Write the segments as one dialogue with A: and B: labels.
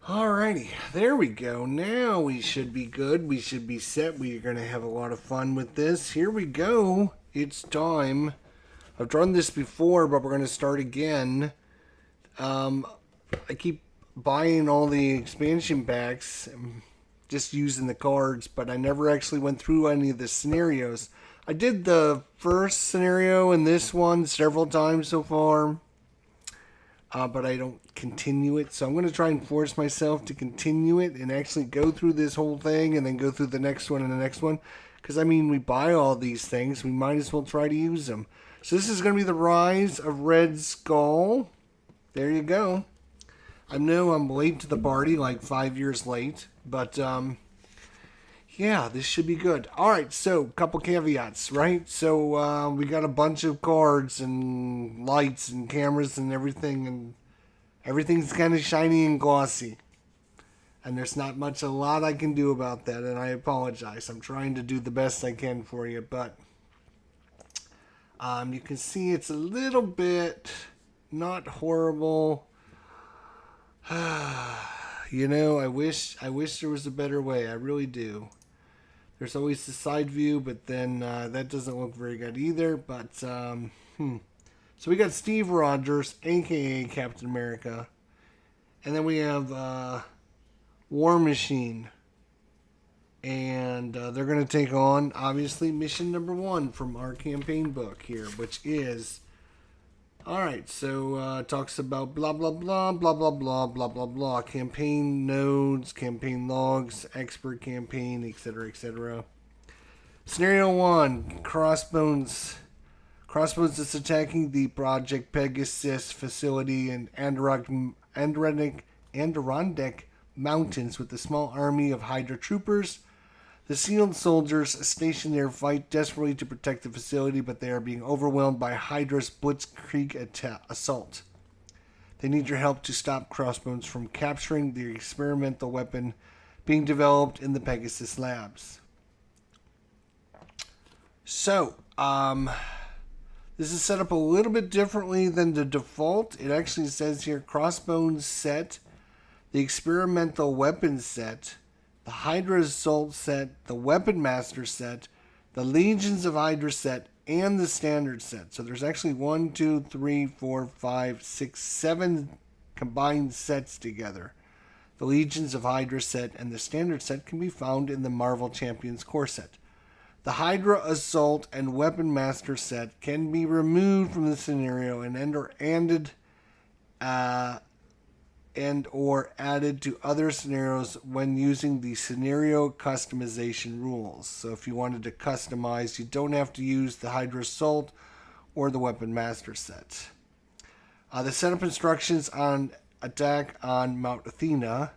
A: Alrighty, there we go. Now we should be good. We should be set. We're going to have a lot of fun with this. Here we go. It's time. I've done this before, but we're going to start again. I keep buying all the expansion packs, just using the cards, but I never actually went through any of the scenarios. I did the first scenario and this one several times so far, but I don't continue it. So I'm going to try and force myself to continue it and actually go through this whole thing and then go through the next one and the next one. Because, I mean, we buy all these things. We might as well try to use them. So this is going to be the Rise of Red Skull. There you go. I know I'm late to the party, like 5 years late. But, yeah, this should be good. All right, so couple caveats, right? So we got a bunch of cards and lights and cameras and everything, and everything's kind of shiny and glossy. And there's not much, a lot I can do about that, and I apologize. I'm trying to do the best I can for you, but you can see it's a little bit not horrible. You know, I wish there was a better way. I really do. There's always the side view, but then that doesn't look very good either. But, So we got Steve Rogers, a.k.a. Captain America. And then we have War Machine. And they're going to take on, obviously, mission number 1 from our campaign book here, which is... Alright, so it talks about blah, blah, blah, blah, blah, blah, blah, blah, blah. Campaign nodes, campaign logs, expert campaign, etc., etc. Scenario 1, Crossbones. Crossbones is attacking the Project Pegasus facility in Adirondack Mountains with a small army of Hydra troopers. The sealed soldiers stationed there fight desperately to protect the facility, but they are being overwhelmed by Hydra's blitzkrieg assault. They need your help to stop Crossbones from capturing the experimental weapon being developed in the Pegasus labs. So, this is set up a little bit differently than the default. It actually says here Crossbones set, the experimental weapons set, the Hydra Assault set, the Weapon Master set, the Legions of Hydra set, and the Standard set. So there's actually 7 combined sets together. The Legions of Hydra set and the Standard set can be found in the Marvel Champions core set. The Hydra Assault and Weapon Master set can be removed from the scenario and or added to other scenarios when using the scenario customization rules. So if you wanted to customize, you don't have to use the Hydra Assault or the Weapon Master set. The setup instructions on attack on Mount Athena.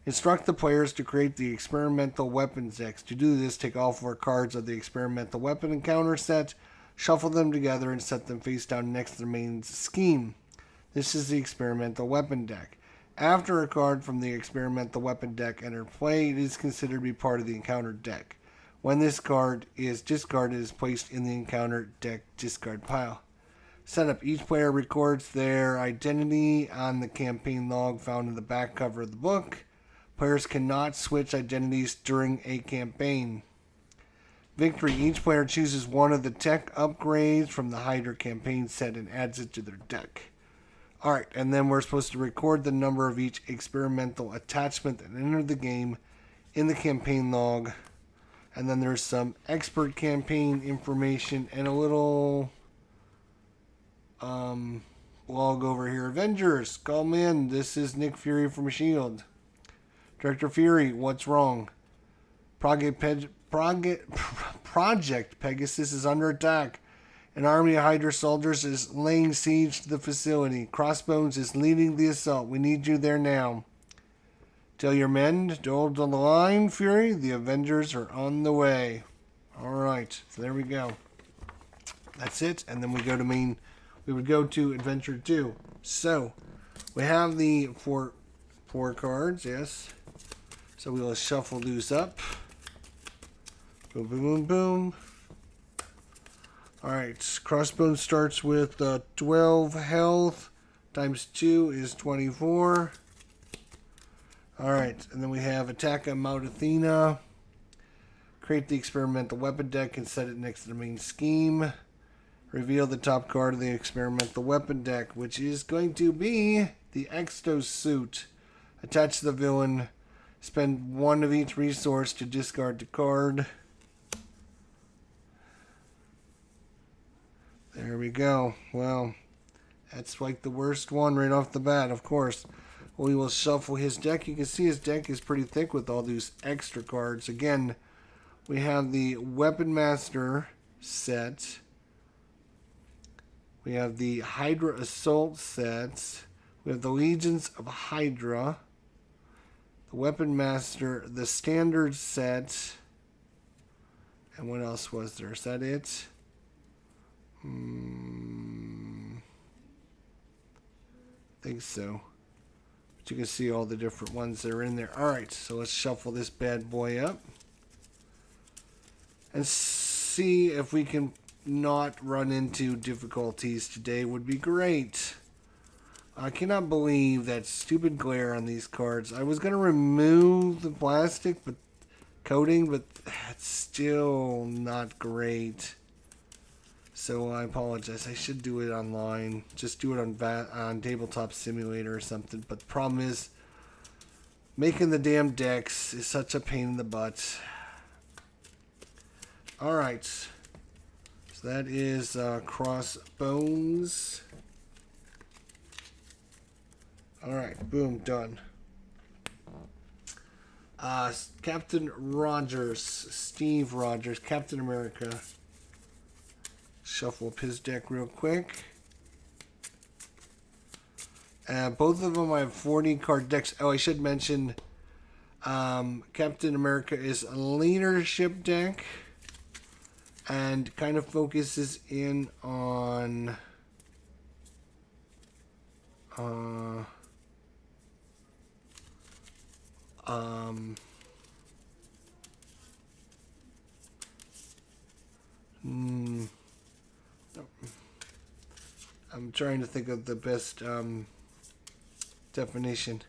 A: Instruct the players to create the experimental weapons decks. To do this, take all 4 cards of the experimental weapon encounter set, shuffle them together, and set them face down next to the main scheme. This is the experimental weapon deck. After a card from the experimental weapon deck enters play, it is considered to be part of the encounter deck. When this card is discarded, it is placed in the encounter deck discard pile. Setup. Each player records their identity on the campaign log found in the back cover of the book. Players cannot switch identities during a campaign. Victory. Each player chooses one of the tech upgrades from the Hydra campaign set and adds it to their deck. Alright, and then we're supposed to record the number of each experimental attachment and enter the game in the campaign log. And then there's some expert campaign information and a little log over here. Avengers, call me in. This is Nick Fury from S.H.I.E.L.D. Director Fury, what's wrong? Project Pegasus is under attack. An army of Hydra soldiers is laying siege to the facility. Crossbones is leading the assault. We need you there now. Tell your men to hold the line, Fury. The Avengers are on the way. Alright, so there we go. That's it. And then we would go to Adventure 2. So, we have the four cards, yes. So we'll shuffle these up. Boom, boom, boom, boom. Alright, Crossbones starts with 12 health. Times 2 is 24. Alright, and then we have Attack on Mount Athena. Create the experimental weapon deck and set it next to the main scheme. Reveal the top card of the experimental weapon deck, which is going to be the Exosuit. Attach the villain. Spend one of each resource to discard the card. There we go. Well, that's like the worst one right off the bat, of course. We will shuffle his deck. You can see his deck is pretty thick with all these extra cards. Again, we have the Weapon Master set. We have the Hydra Assault set. We have the Legions of Hydra. The Weapon Master, the Standard set. And what else was there? Is that it? I think so. But you can see all the different ones that are in there. Alright, so let's shuffle this bad boy up. And see if we can not run into difficulties today. Would be great. I cannot believe that stupid glare on these cards. I was going to remove the plastic coating, but it's still not great. So I apologize. I should do it online. Just do it on Tabletop Simulator or something. But the problem is, making the damn decks is such a pain in the butt. Alright. So that is Crossbones. Alright, boom, done. Captain Rogers, Steve Rogers, Captain America. Shuffle up his deck real quick. Both of them I have 40 card decks. Oh, I should mention Captain America is a leadership deck and kind of focuses in on I'm trying to think of the best definition.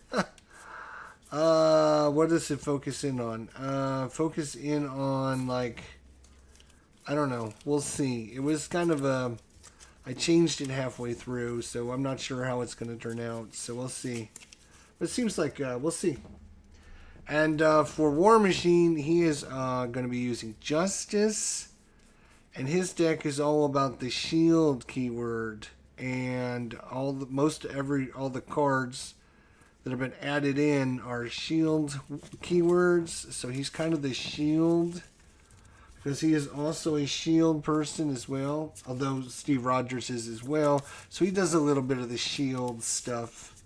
A: What does it focus in on? Focus in on, like, I don't know. We'll see. It was kind of a... I changed it halfway through, so I'm not sure how it's going to turn out. So we'll see. But it seems like we'll see. And for War Machine, he is going to be using Justice. And his deck is all about the shield keyword. And all the cards that have been added in are shield keywords. So he's kind of the shield, because he is also a shield person as well, although Steve Rogers is as well. So he does a little bit of the shield stuff.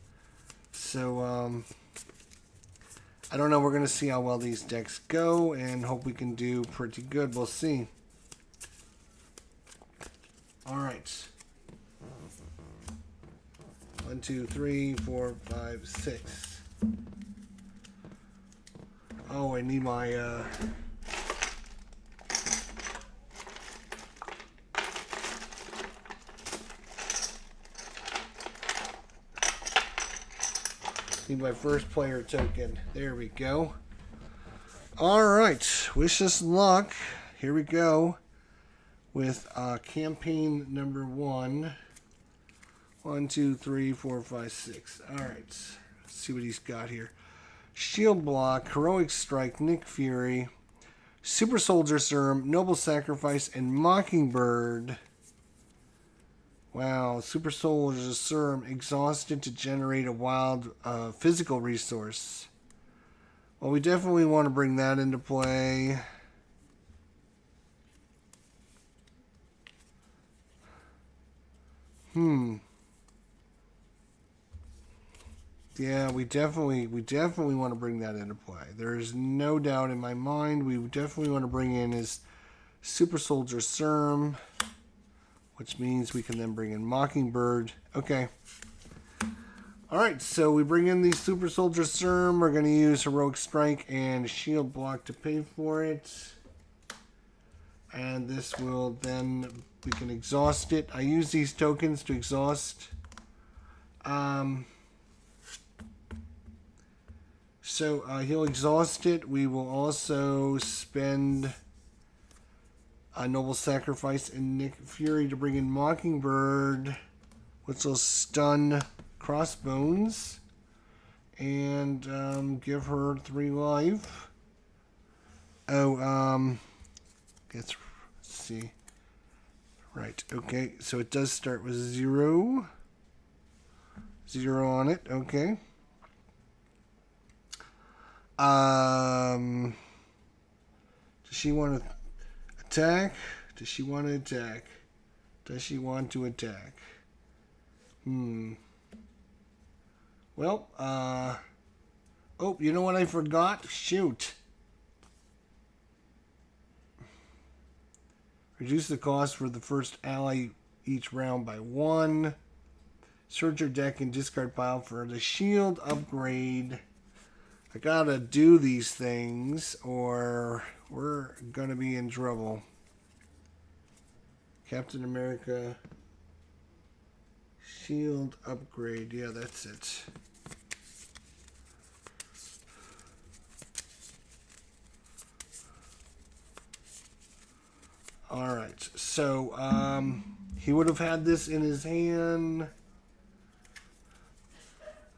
A: So I don't know. We're going to see how well these decks go and hope we can do pretty good. We'll see. All right. 1, 2, 3, 4, 5, 6. Oh, I need my need my first player token. There we go. All right. Wish us luck. Here we go with campaign number 1. 1, 2, 3, 4, 5, 6. All right. Let's see what he's got here. Shield Block, Heroic Strike, Nick Fury, Super Soldier Serum, Noble Sacrifice, and Mockingbird. Wow. Super Soldier Serum, exhausted to generate a wild physical resource. Well, we definitely want to bring that into play. Yeah, we definitely want to bring that into play. There is no doubt in my mind. We definitely want to bring in his Super Soldier Serum, which means we can then bring in Mockingbird. Okay. All right, so we bring in the Super Soldier Serum. We're going to use Heroic Strike and Shield Block to pay for it. And this will then, we can exhaust it. I use these tokens to exhaust So he'll exhaust it. We will also spend a Noble Sacrifice and Nick Fury to bring in Mockingbird, which will stun Crossbones and give her 3 life. Oh, let's see. Right, okay, so it does start with 0. 0 on it, okay. Does she want to attack? Does she want to attack? Does she want to attack? Well, oh, you know what I forgot? Shoot. Reduce the cost for the first ally each round by 1. Search your deck and discard pile for the shield upgrade. I gotta do these things or we're gonna be in trouble. Captain America shield upgrade. Yeah, that's it. Alright, so he would have had this in his hand.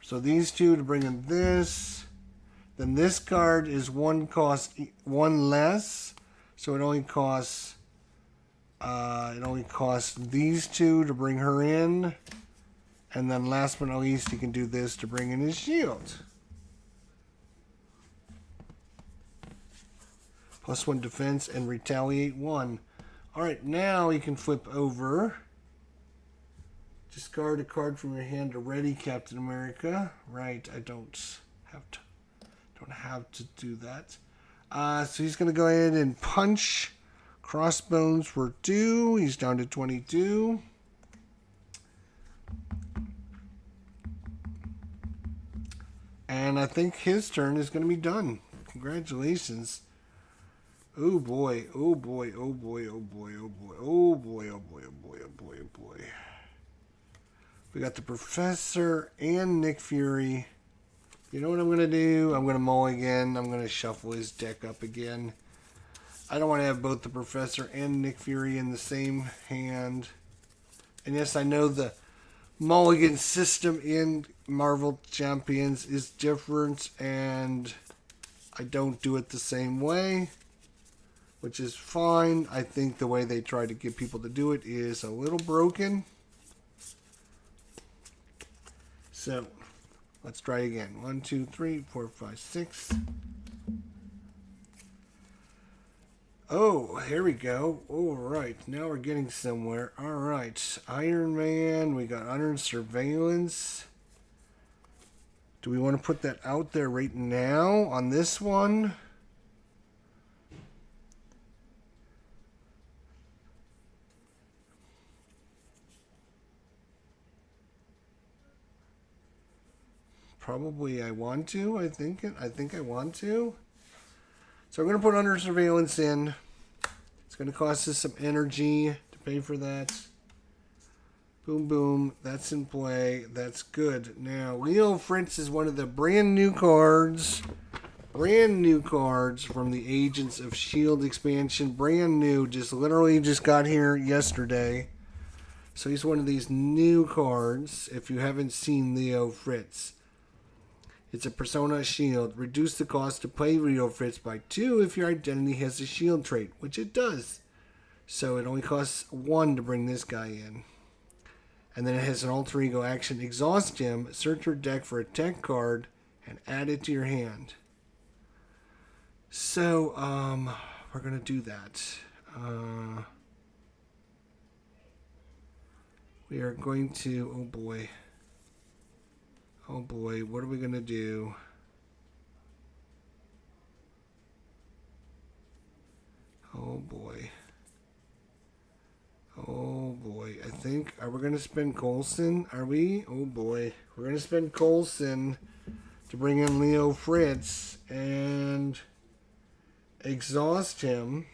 A: So these two to bring in this. Then this card is 1 less. So it only costs these 2 to bring her in. And then last but not least, he can do this to bring in his shield. +1 defense and retaliate 1. Alright, now you can flip over. Discard a card from your hand to ready Captain America. Right, I don't have to do that. So he's going to go ahead and punch Crossbones for 2. He's down to 22. And I think his turn is going to be done. Congratulations. Oh boy, oh boy, oh boy, oh boy, oh boy, oh boy, oh boy, oh boy, oh boy, oh boy. We got the Professor and Nick Fury. You know what I'm going to do? I'm going to mulligan. I'm going to shuffle his deck up again. I don't want to have both the Professor and Nick Fury in the same hand. And yes, I know the mulligan system in Marvel Champions is different, and I don't do it the same way, which is fine. I think the way they try to get people to do it is a little broken. So let's try again. 1, 2, 3, 4, 5, 6. Oh, here we go. All right, now we're getting somewhere. All right, Iron Man. We got Under Surveillance. Do we want to put that out there right now on this one? Probably I want to. I think I want to. So I'm going to put Under Surveillance in. It's going to cost us some energy to pay for that. Boom, boom. That's in play. That's good. Now, Leo Fritz is one of the brand new cards. Brand new cards from the Agents of S.H.I.E.L.D. expansion. Brand new. Literally just got here yesterday. So he's one of these new cards. If you haven't seen Leo Fritz. It's a Persona Shield. Reduce the cost to play Leo Fritz by 2 if your identity has a shield trait, which it does. So it only costs 1 to bring this guy in. And then it has an alter ego action. Exhaust him, search your deck for a tech card, and add it to your hand. So, we're going to do that. We are going to, oh boy. Oh boy, what are we going to do? Oh boy. Oh boy, I think, are we going to spend Coulson? Are we? Oh boy. We're going to spend Coulson to bring in Leo Fritz and exhaust him,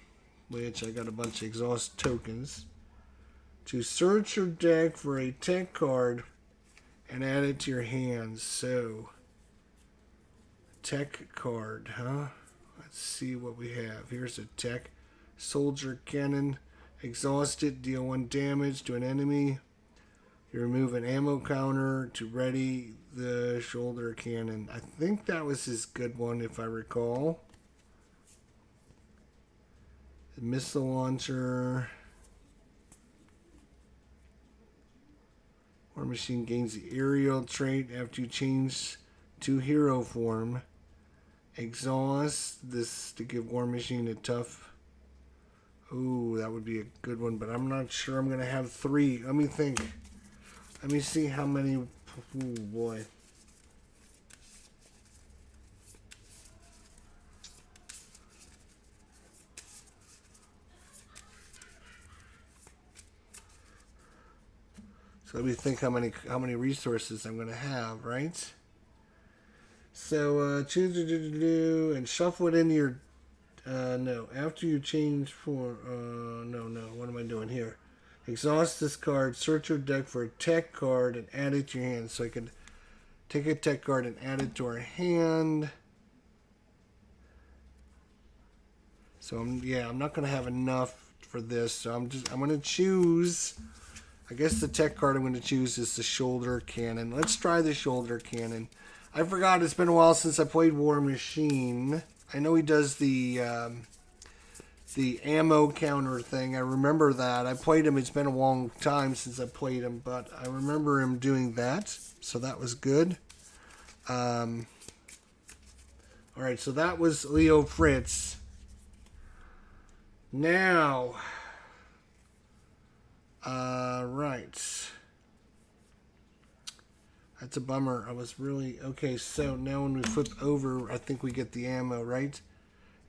A: which I got a bunch of exhaust tokens, to search your deck for a tech card and add it to your hands. So Tech card, huh? Let's see what we have. Here's a tech. Soldier cannon. Exhaust it. Deal 1 damage to an enemy. You remove an ammo counter to ready the shoulder cannon. I think that was his good one, if I recall. The missile launcher. War Machine gains the aerial trait after you change to hero form. Exhaust this to give War Machine a tough. Ooh, that would be a good one, but I'm not sure I'm going to have 3. Let me think. Let me see how many. Ooh, boy. So let me think how many resources I'm going to have, right? So choose and shuffle it into your. No, after you change for. No. What am I doing here? Exhaust this card. Search your deck for a tech card and add it to your hand. So I could take a tech card and add it to our hand. So I'm not going to have enough for this. So I'm going to choose. I guess the tech card I'm going to choose is the shoulder cannon. Let's try the shoulder cannon. I forgot, it's been a while since I played War Machine. I know he does the ammo counter thing. I remember that. I played him. It's been a long time since I played him, but I remember him doing that. So that was good. All right, so that was Leo Fritz. Now, right. That's a bummer. I was really... Okay, so now when we flip over, I think we get the ammo, right?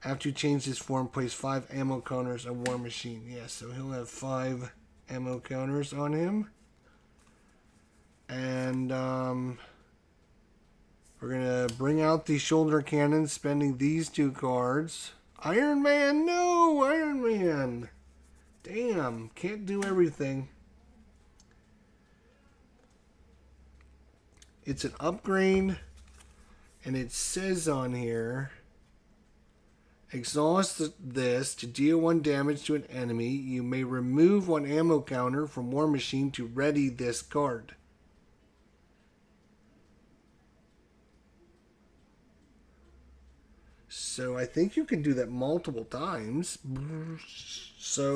A: After you change this form, place 5 ammo counters on War Machine. Yeah, so he'll have 5 ammo counters on him. And we're going to bring out the shoulder cannon, spending these 2 cards. Iron Man! No! Iron Man! Damn, can't do everything. It's an upgrade, and it says on here, exhaust this to deal 1 damage to an enemy. You may remove 1 ammo counter from War Machine to ready this card. So I think you can do that multiple times. So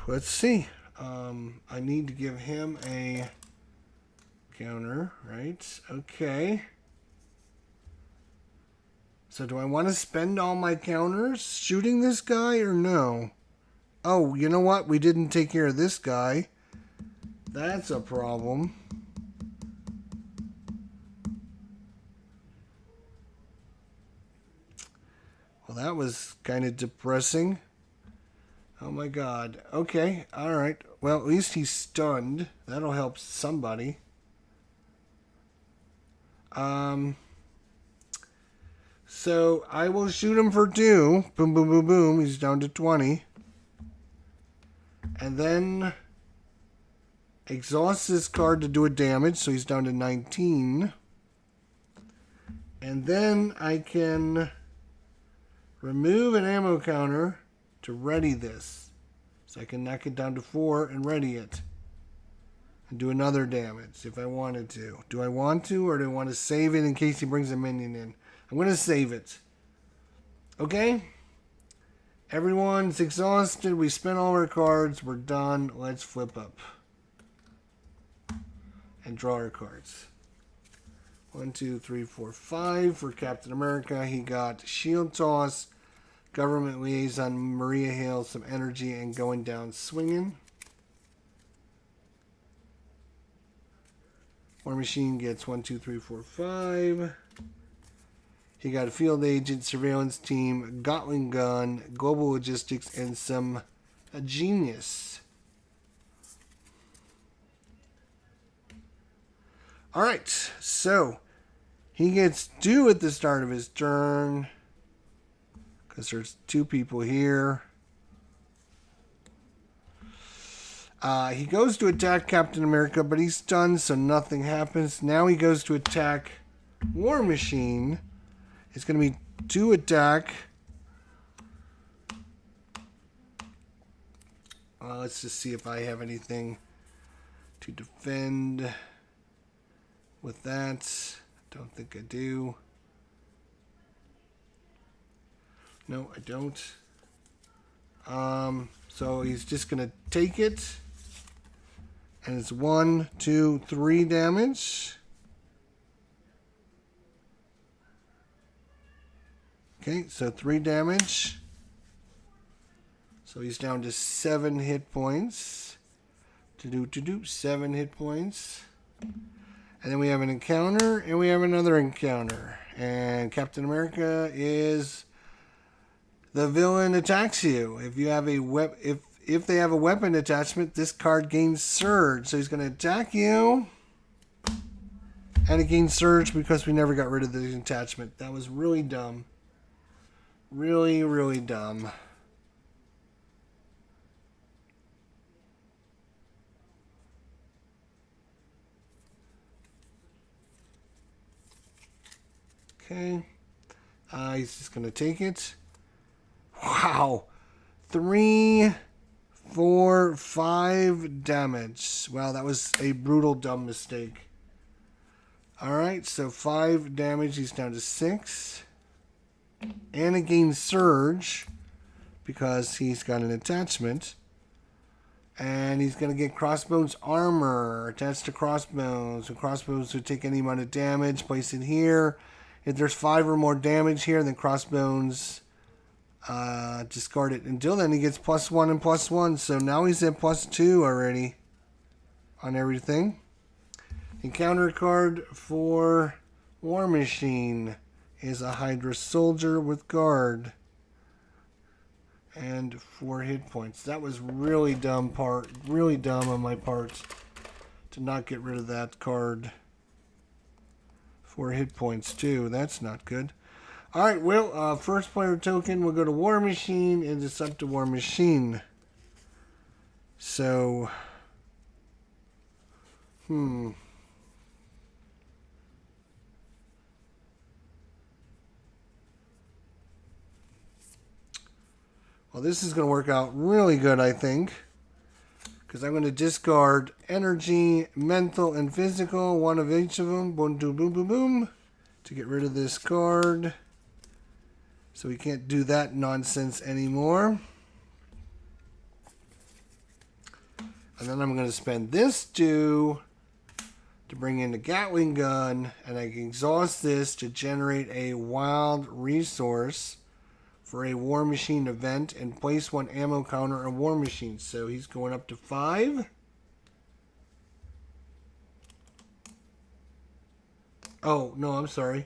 A: let's see. I need to give him a counter, right? Okay. So do I want to spend all my counters shooting this guy or no? Oh, you know what? We didn't take care of this guy. That's a problem. Well, that was kind of depressing. Oh my god. Okay, alright. Well, at least he's stunned. That'll help somebody. So I will shoot him for 2. Boom, boom, boom, boom. He's down to 20. And then exhaust this card to do a damage, so he's down to 19. And then I can remove an ammo counter to ready this. So I can knock it down to 4 and ready it. And do another damage if I wanted to. Do I want to, or do I want to save it in case he brings a minion in? I'm going to save it. Okay? Everyone's exhausted. We spent all our cards. We're done. Let's flip up. And draw our cards. 1, 2, 3, 4, 5 for Captain America. He got Shield Toss, Government Liaison, Maria Hill, some energy, and going down swinging. War Machine gets 1, 2, 3, 4, 5. He got a Field Agent, Surveillance Team, Gatling Gun, Global Logistics, and some Genius. Alright, so he gets 2 at the start of his turn. because there's two people here. He goes to attack Captain America, but he's stunned, so nothing happens. Now he goes to attack War Machine. It's going to be 2 attack. Let's just see if I have anything to defend with that. Don't think I do. No, I don't. So he's just going to take it. And it's 1, 2, 3 damage. Okay, so 3 damage. So he's down to 7 hit points. 7 hit points. And then we have an encounter, and we have another encounter. And Captain America is the villain attacks you. If you have a if they have a weapon attachment, this card gains surge. So he's going to attack you. And it gains surge because we never got rid of the attachment. That was really dumb. Really, really dumb. Okay. He's just going to take it. Wow. 3, 4, 5 damage. Wow, that was a brutal, dumb mistake. Alright, so 5 damage. He's down to 6. And it gains surge because he's got an attachment. And he's going to get Crossbones armor attached to Crossbones. So Crossbones would take any amount of damage. Place it here. If there's 5 or more damage here, then Crossbones discard it. Until then, he gets +1 and +1. So now he's at +2 already on everything. Encounter card for War Machine is a Hydra Soldier with guard. And 4 hit points. That was really dumb on my part to not get rid of that card. 4 hit points too. That's not good. Alright, well, first player token will go to War Machine, and it's up to War Machine. So, well, this is going to work out really good, I think. Because I'm going to discard energy, mental, and physical. 1 of each of them. Boom, boom, boom, boom, boom. To get rid of this card. So we can't do that nonsense anymore. And then I'm going to spend this 2 to bring in the Gatling gun. And I can exhaust this to generate a wild resource for a War Machine event and place 1 ammo counter on War Machine. So he's going up to 5. Oh, no, I'm sorry.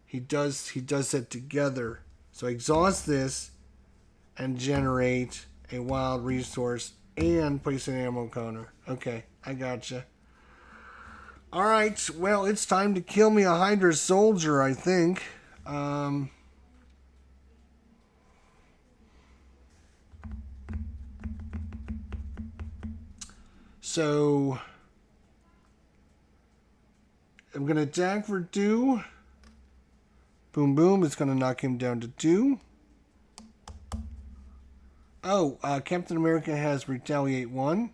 A: He does it together. So exhaust this and generate a wild resource and place an ammo counter. Okay, I gotcha. Alright, well, it's time to kill me a Hydra Soldier, I think. So I'm going to attack for 2. Boom, boom. It's going to knock him down to 2. Oh, Captain America has Retaliate 1.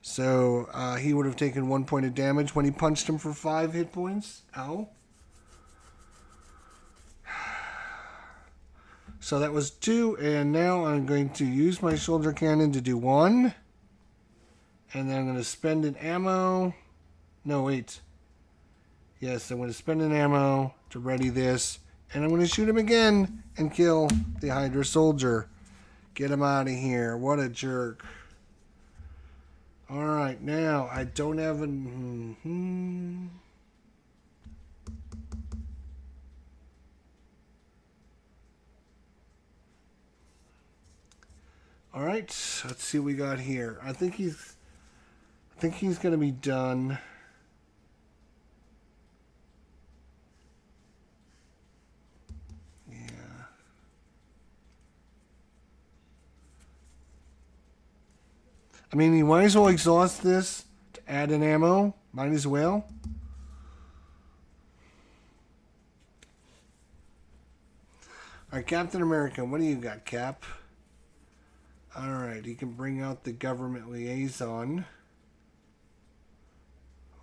A: So he would have taken 1 point of damage when he punched him for 5 hit points. Ow. So that was 2. And now I'm going to use my shoulder cannon to do 1. And then I'm going to spend an ammo. No, wait. Yes, I'm going to spend an ammo to ready this. And I'm going to shoot him again and kill the Hydra Soldier. Get him out of here. What a jerk. Alright, now I don't have an... Alright, let's see what we got here. I think he's going to be done. Yeah. I mean, you might as well exhaust this to add an ammo. Might as well. Alright, Captain America, what do you got, Cap? Alright, he can bring out the government liaison.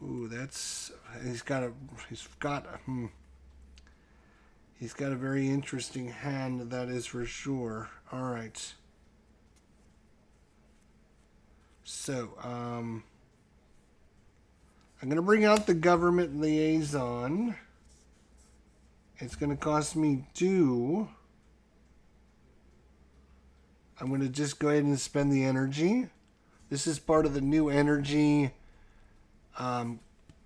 A: Ooh, that's... He's got a very interesting hand, that is for sure. Alright. So, I'm going to bring out the government liaison. It's going to cost me 2. I'm going to just go ahead and spend the energy. This is part of the new energy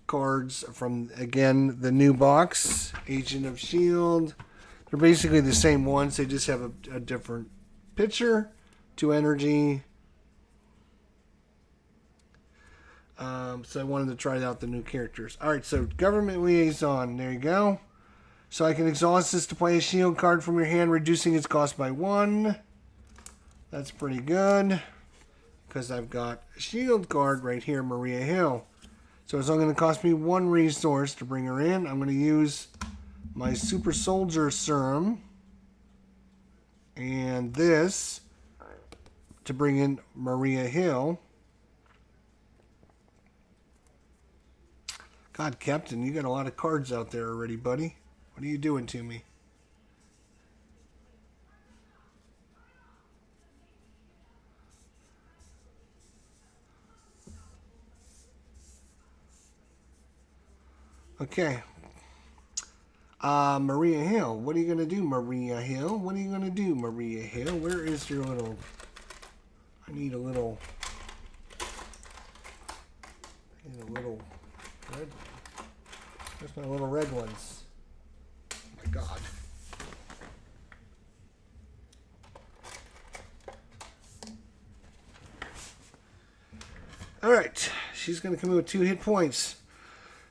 A: cards from, again, the new box. Agent of S.H.I.E.L.D. They're basically the same ones. They just have a different picture. 2 energy. So I wanted to try out the new characters. Alright, so government liaison. There you go. So I can exhaust this to play a shield card from your hand, reducing its cost by 1. That's pretty good. Because I've got a shield card right here, Maria Hill. So it's only going to cost me 1 resource to bring her in. I'm going to use my Super Soldier Serum. And this to bring in Maria Hill. God, Captain, you got a lot of cards out there already, buddy. What are you doing to me? Okay. Maria Hill. What are you going to do, Maria Hill? What are you going to do, Maria Hill? Where is your little... I need a little red. Where's my little red ones? Oh my God. Alright. She's going to come in with 2 hit points.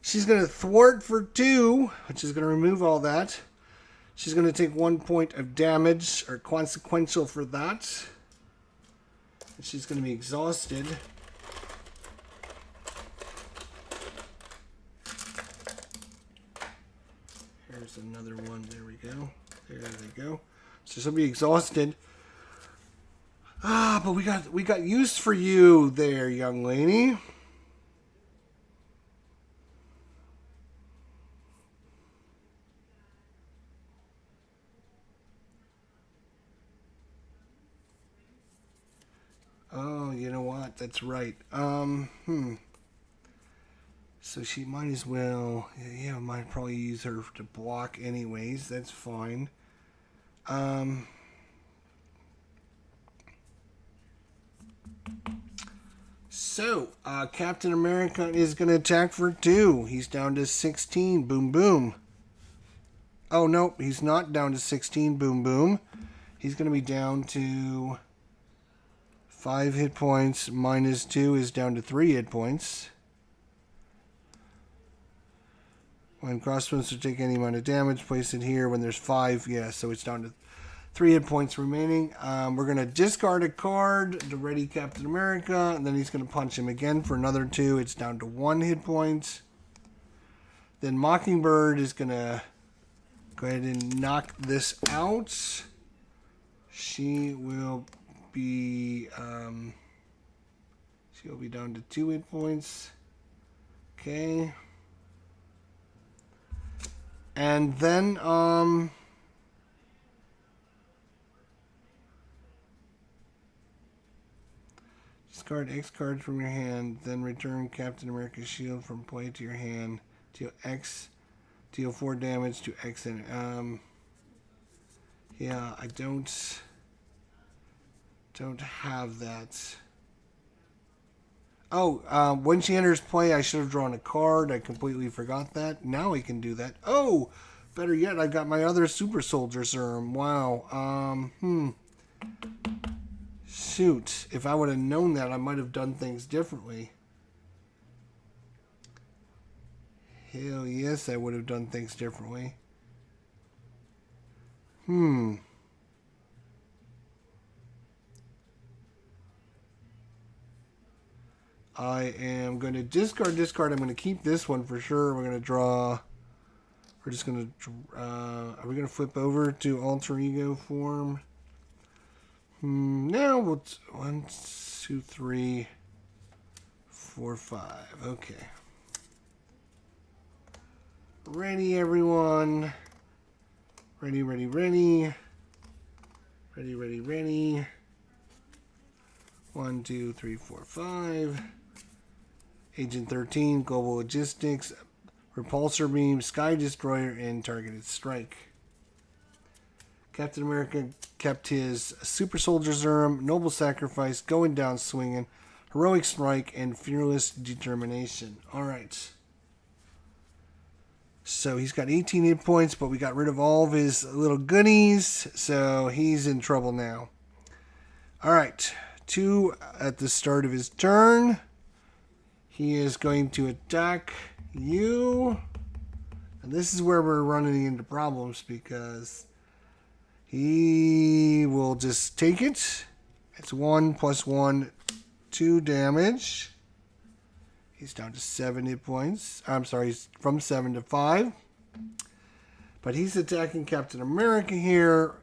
A: She's going to thwart for 2, which is going to remove all that. She's going to take 1 point of damage, or consequential for that. And she's going to be exhausted. Here's another one. There we go. There they go. So she'll be exhausted. Ah, but we got use for you there, young lady. Oh, you know what? That's right. So she might as well... Yeah, I might probably use her to block anyways. That's fine. So, Captain America is going to attack for 2. He's down to 16. Boom, boom. Oh, nope. He's not down to 16. Boom, boom. He's going to be down to 5 hit points. Minus 2 is down to 3 hit points. When crossbones to take any amount of damage, place it here. When there's 5, yeah, so it's down to 3 hit points remaining. We're going to discard a card to ready Captain America, and then he's going to punch him again for another 2. It's down to 1 hit point. Then Mockingbird is going to go ahead and knock this out. She will be she'll be down to 2 hit points. Okay. And then discard X card from your hand, then return Captain America's shield from play to your hand. Deal 4 damage to X and yeah, I don't have that. Oh, when she enters play, I should have drawn a card. I completely forgot that. Now I can do that. Oh, better yet, I got my other Super Soldier Serum. Wow. Shoot. If I would have known that, I might have done things differently. Hell yes, I would have done things differently. I am going to discard. I'm going to keep this one for sure. We're going to draw. We're just going to. Are we going to flip over to alter ego form? Now we'll. 1, 2, 3, 4, 5. Okay. Ready, everyone. Ready. Ready. 1, 2, 3, 4, 5. Agent 13, Global Logistics, Repulsor Beam, Sky Destroyer, and Targeted Strike. Captain America kept his Super Soldier Serum, Noble Sacrifice, Going Down Swinging, Heroic Strike, and Fearless Determination. Alright. So he's got 18 hit points, but we got rid of all of his little goodies, so he's in trouble now. Alright. 2 at the start of his turn. He is going to attack you. And this is where we're running into problems because he will just take it. It's 1 + 1, 2 damage. He's down to 7 hit points. I'm sorry, he's from 7 to 5. But he's attacking Captain America here.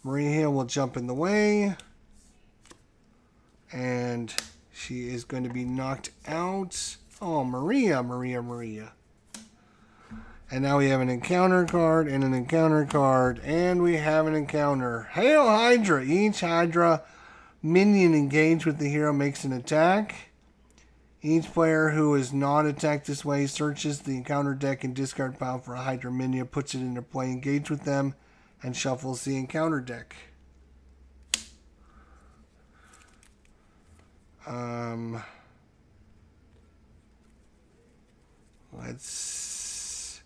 A: Maria Hill will jump in the way. And she is going to be knocked out. Oh, Maria. And now we have an encounter card and an encounter card. And we have an encounter. Hail Hydra. Each Hydra minion engaged with the hero makes an attack. Each player who is not attacked this way searches the encounter deck and discard pile for a Hydra minion, puts it into play, engage with them, and shuffles the encounter deck. Let's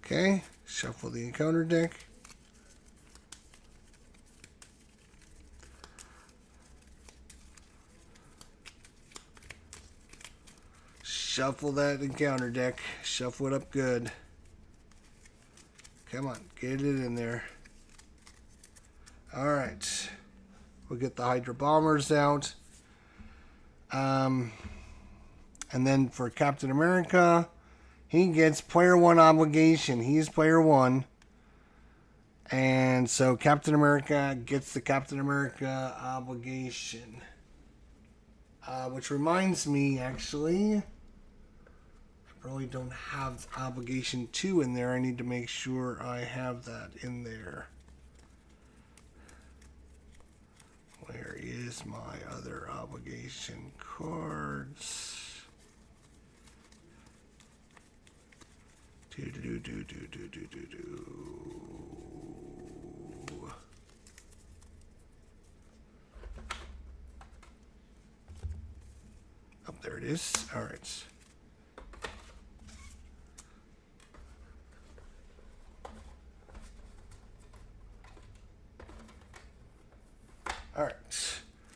A: okay, shuffle the encounter deck. Shuffle that encounter deck. Shuffle it up good. Come on, get it in there. Alright. We'll get the Hydra Bombers out. And then for Captain America, he gets player 1 obligation. He's player 1. And so Captain America gets the Captain America obligation. Which reminds me, actually, I really don't have obligation 2 in there. I need to make sure I have that in there. Where is my other obligation cards? Oh, there it is. All right. All right.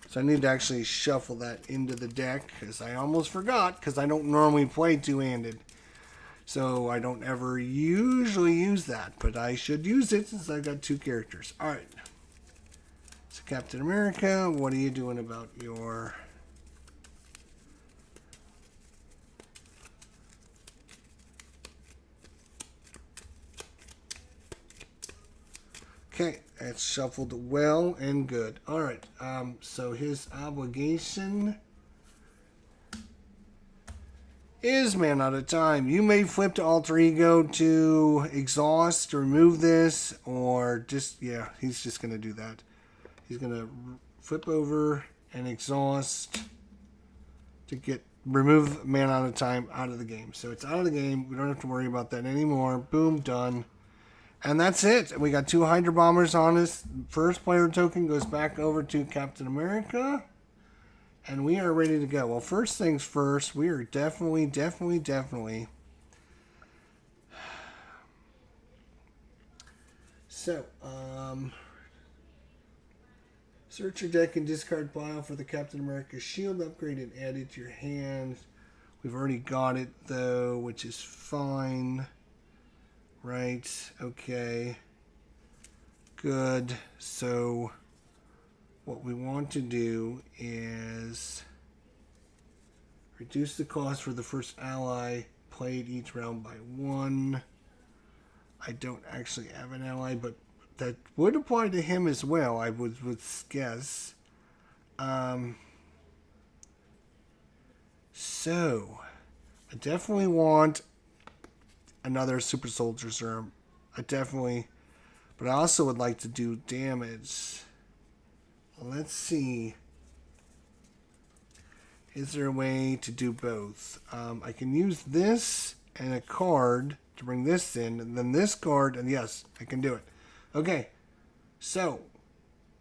A: So I need to actually shuffle that into the deck because I almost forgot because I don't normally play two-handed. So I don't ever usually use that, but I should use it since I've got 2 characters. All right. So Captain America, what are you doing about your... Okay, it's shuffled well and good. All right, so his obligation is Man Out of Time. You may flip to Alter Ego to exhaust or remove this, or just, yeah, he's just going to do that. He's going to flip over and exhaust to remove Man Out of Time out of the game. So it's out of the game. We don't have to worry about that anymore. Boom, done. And that's it. We got 2 Hydra Bombers on us. First player token goes back over to Captain America. And we are ready to go. Well, first things first, we are definitely... So, search your deck and discard pile for the Captain America shield upgrade and add it to your hand We've already got it though, which is fine. Right, okay. Good. So what we want to do is reduce the cost for the first ally played each round by 1. I don't actually have an ally, but that would apply to him as well, I would guess. So, I definitely want another Super Soldier Serum. But I also would like to do damage. Let's see. Is there a way to do both? I can use this and a card to bring this in, and then this card, and yes, I can do it. Okay, so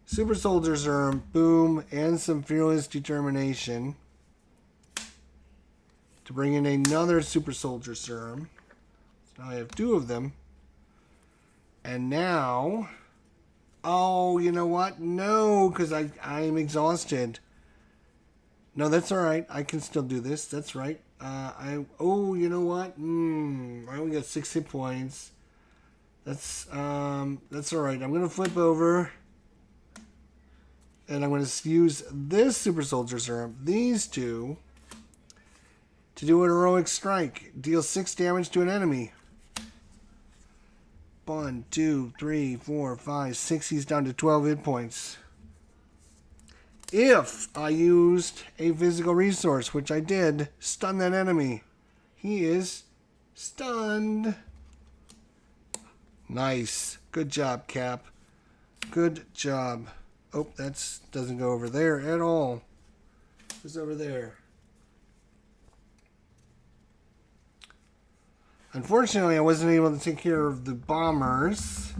A: Super Soldier Serum, boom, and some Fearless Determination to bring in another Super Soldier Serum. So now I have 2 of them. And now, oh, you know what? No, because I'm exhausted. No, that's all right. I can still do this. That's right. You know what? I only got 6 hit points. That's all right. I'm gonna flip over, and I'm gonna use this Super Soldier Serum, these 2, to do an heroic strike. Deal 6 damage to an enemy. 1, 2, 3, 4, 5, 6. He's down to 12 hit points. If I used a physical resource, which I did, stun that enemy. He is stunned. Nice. Good job, Cap. Good job. Oh, that doesn't go over there at all. It's over there. Unfortunately, I wasn't able to take care of the bombers.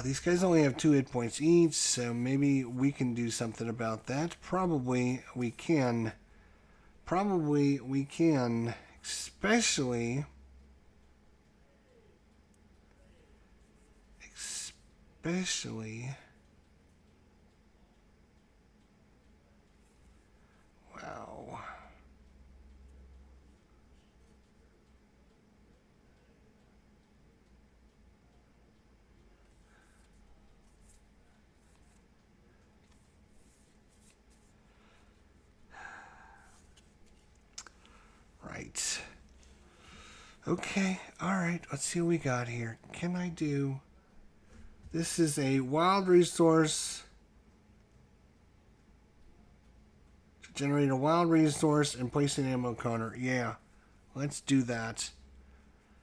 A: These guys only have 2 hit points each, so maybe we can do something about that. Probably we can. Especially wow. Right. Okay, alright, let's see what we got here. Can I do... This is a wild resource. To generate a wild resource and place an ammo counter. Yeah, let's do that.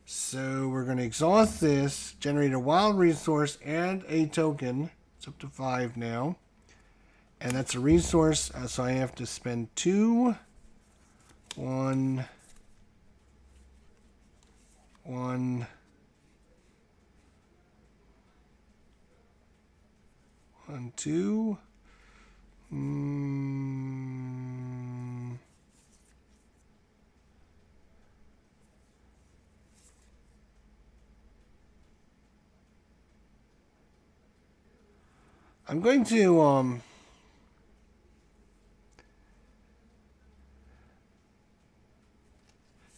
A: So we're going to exhaust this, generate a wild resource and a token. It's up to 5 now. And that's a resource, so I have to spend 2. 1, 1, 1, 2. I'm going to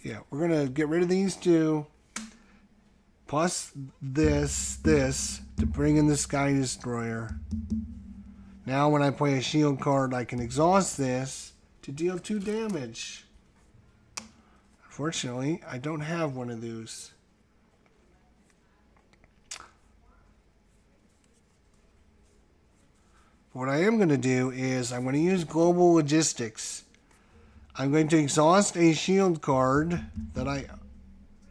A: yeah, we're going to get rid of these 2. Plus this to bring in the Sky Destroyer. Now when I play a shield card, I can exhaust this to deal 2 damage. Unfortunately, I don't have one of those. What I am going to do is I'm going to use Global Logistics. I'm going to exhaust a shield card that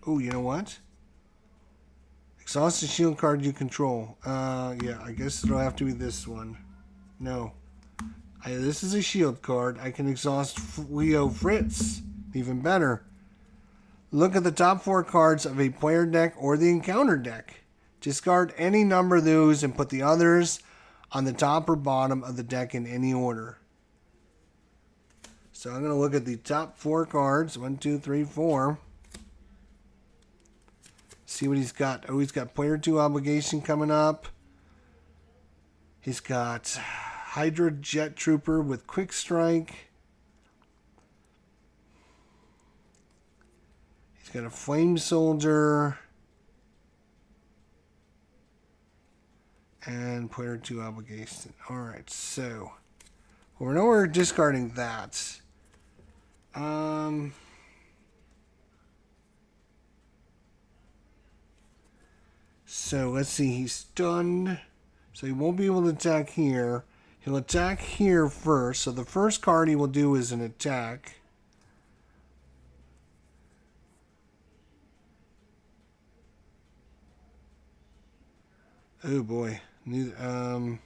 A: oh, you know what? Exhaust the shield card you control. Yeah, I guess it'll have to be this one. No. This is a shield card. I can exhaust Leo Fritz. Even better. Look at the top 4 cards of a player deck or the encounter deck. Discard any number of those and put the others on the top or bottom of the deck in any order. So I'm going to look at the top 4 cards. 1, 2, 3, 4. See what he's got. Oh, he's got Player 2 Obligation coming up. He's got Hydra Jet Trooper with Quick Strike. He's got a Flame Soldier. And Player 2 Obligation. Alright, so we know we're discarding that. So let's see, he's stunned. So he won't be able to attack here. He'll attack here first. So the first card he will do is an attack. Oh boy. If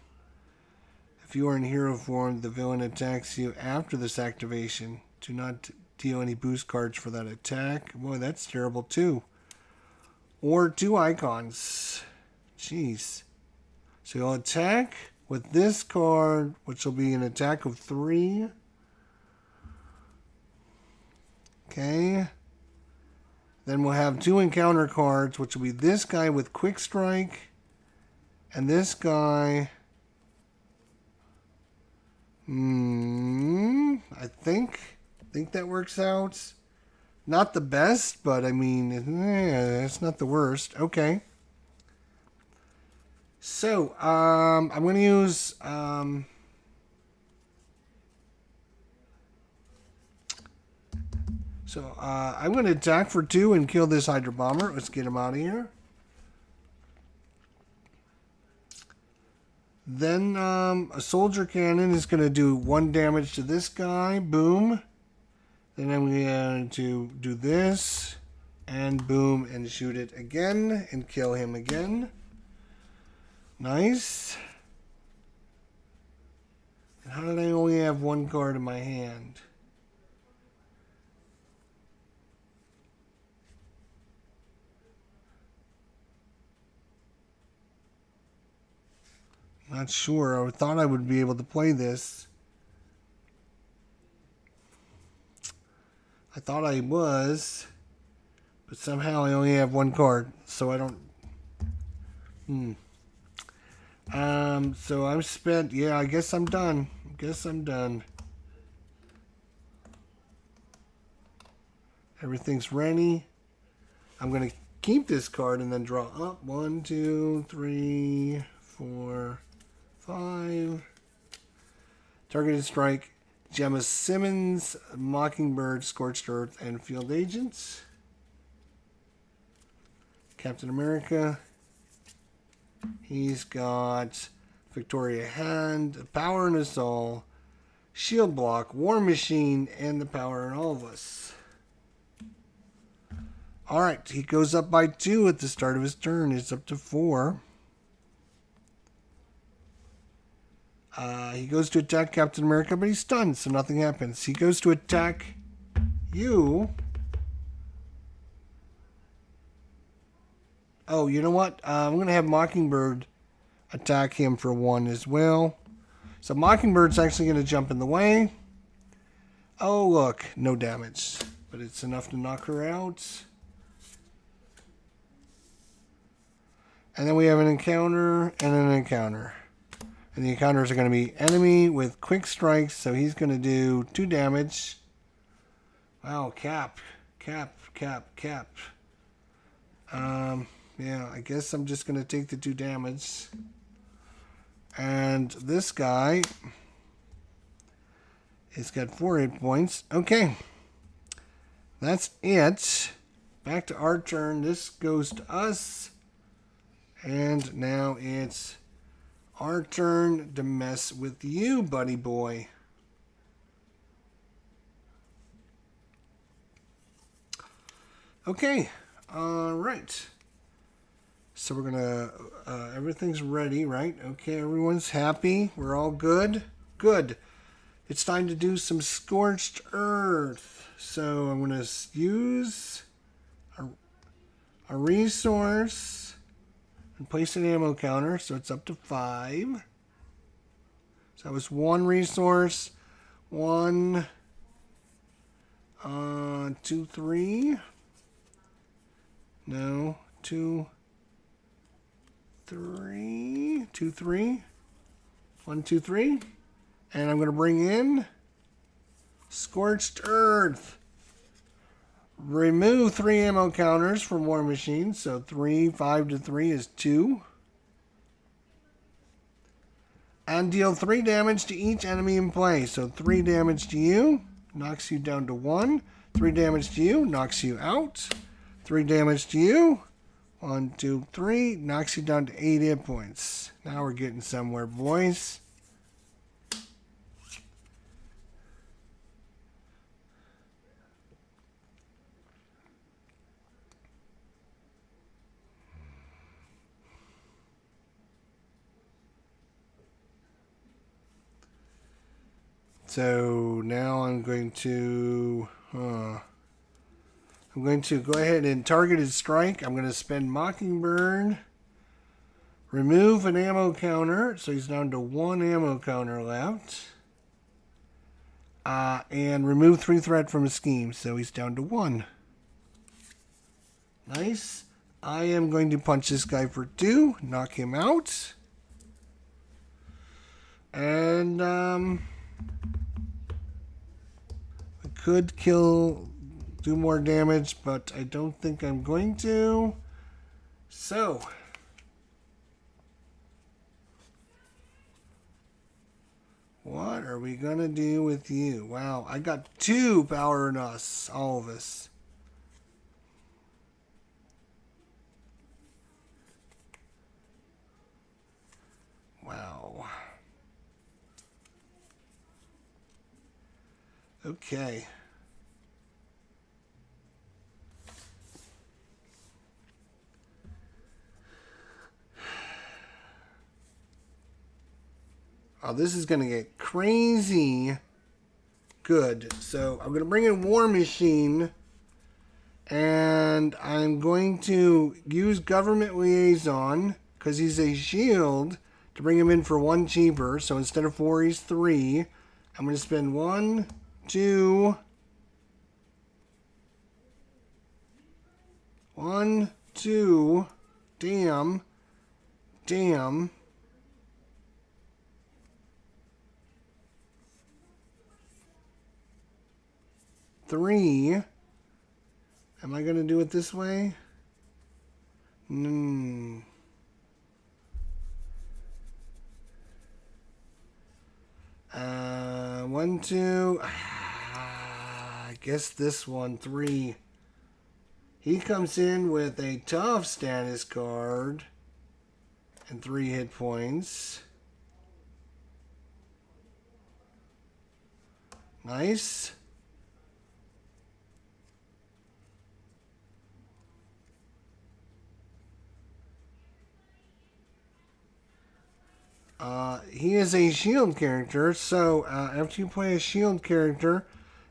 A: you are in hero form, the villain attacks you after this activation. Do not deal any boost cards for that attack. Boy, that's terrible too. Or 2 icons. Jeez. So you'll attack with this card, which will be an attack of 3. Okay. Then we'll have 2 encounter cards, which will be this guy with Quick Strike. And this guy... I think that works out. Not the best, but I mean, it's not the worst. Okay. So, I'm going to use, I'm going to attack for 2 and kill this Hydra Bomber. Let's get him out of here. Then, a Soldier Cannon is going to do 1 damage to this guy. Boom. Then I'm going to do this, and boom, and shoot it again, and kill him again. Nice. And how did I only have 1 card in my hand? Not sure. I thought I would be able to play this. I thought I was, but somehow I only have 1 card, so I don't. So I'm spent. Yeah, I guess I'm done. Everything's ready. I'm gonna keep this card and then draw up 1, 2, 3, 4, 5. Targeted strike. Gemma Simmons, Mockingbird, Scorched Earth, and Field Agents. Captain America. He's got Victoria Hand, Power in Us All, Shield Block, War Machine, and the Power in All of Us. Alright, he goes up by 2 at the start of his turn. It's up to 4. He goes to attack Captain America, but he's stunned, so nothing happens. He goes to attack you. Oh, you know what? I'm going to have Mockingbird attack him for 1 as well. So Mockingbird's actually going to jump in the way. Oh, look. No damage. But it's enough to knock her out. And then we have an encounter and an encounter. And the encounters are going to be enemy with quick strikes, so he's going to do 2 damage. Wow, Cap. Yeah, I guess I'm just going to take the 2 damage. And this guy has got 4 hit points. Okay. That's it. Back to our turn. This goes to us. And now it's our turn to mess with you, buddy boy. Okay. All right. So we're going to, everything's ready, right? Okay, everyone's happy. We're all good? Good. It's time to do some Scorched Earth. So I'm going to use a resource and place an ammo counter, so it's up to 5. So that was 1 resource, 1, 2, 3. No, 2, 3. 2, 3. 1, 2, 3. And I'm going to bring in Scorched Earth. Remove 3 ammo counters from War Machine. So 3, 5 to 3 is 2. And deal 3 damage to each enemy in play. So 3 damage to you, knocks you down to 1. 3 damage to you, knocks you out. 3 damage to you. 1, 2, 3, knocks you down to 8 hit points. Now we're getting somewhere, boys. So now I'm going to go ahead and targeted strike. I'm going to spend Mockingbird. Remove an ammo counter, so he's down to 1 ammo counter left. And remove 3 threat from a scheme, so he's down to 1. Nice. I am going to punch this guy for 2, knock him out. And could do more damage, but I don't think I'm going to. So, what are we gonna do with you? Wow, I got 2 power in us, all of us. Wow. Okay. Oh, this is going to get crazy good. So I'm going to bring in War Machine. And I'm going to use Government Liaison, because he's a shield, to bring him in for 1 cheaper. So instead of 4, he's 3. I'm going to spend 1, 2, 1, 2, damn, 3. Am I going to do it this way? 1, 2. I guess this one, 3. He comes in with a tough status card and 3 hit points. Nice. He is a shield character, so after you play a shield character,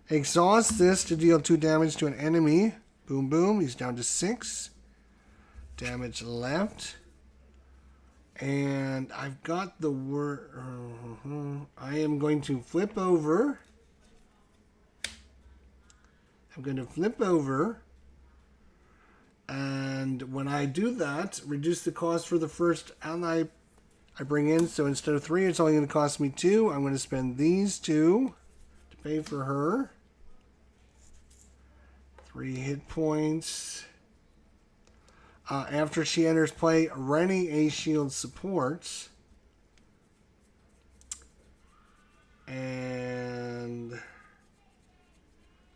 A: exhaust this to deal 2 damage to an enemy. Boom, boom. He's down to 6. Damage left. And I've got the word. I am going to flip over. I'm going to flip over. And when I do that, reduce the cost for the first ally I bring in. So instead of 3, it's only going to cost me 2. I'm going to spend these 2 to pay for her. 3 hit points. After she enters play, ready a shield supports. And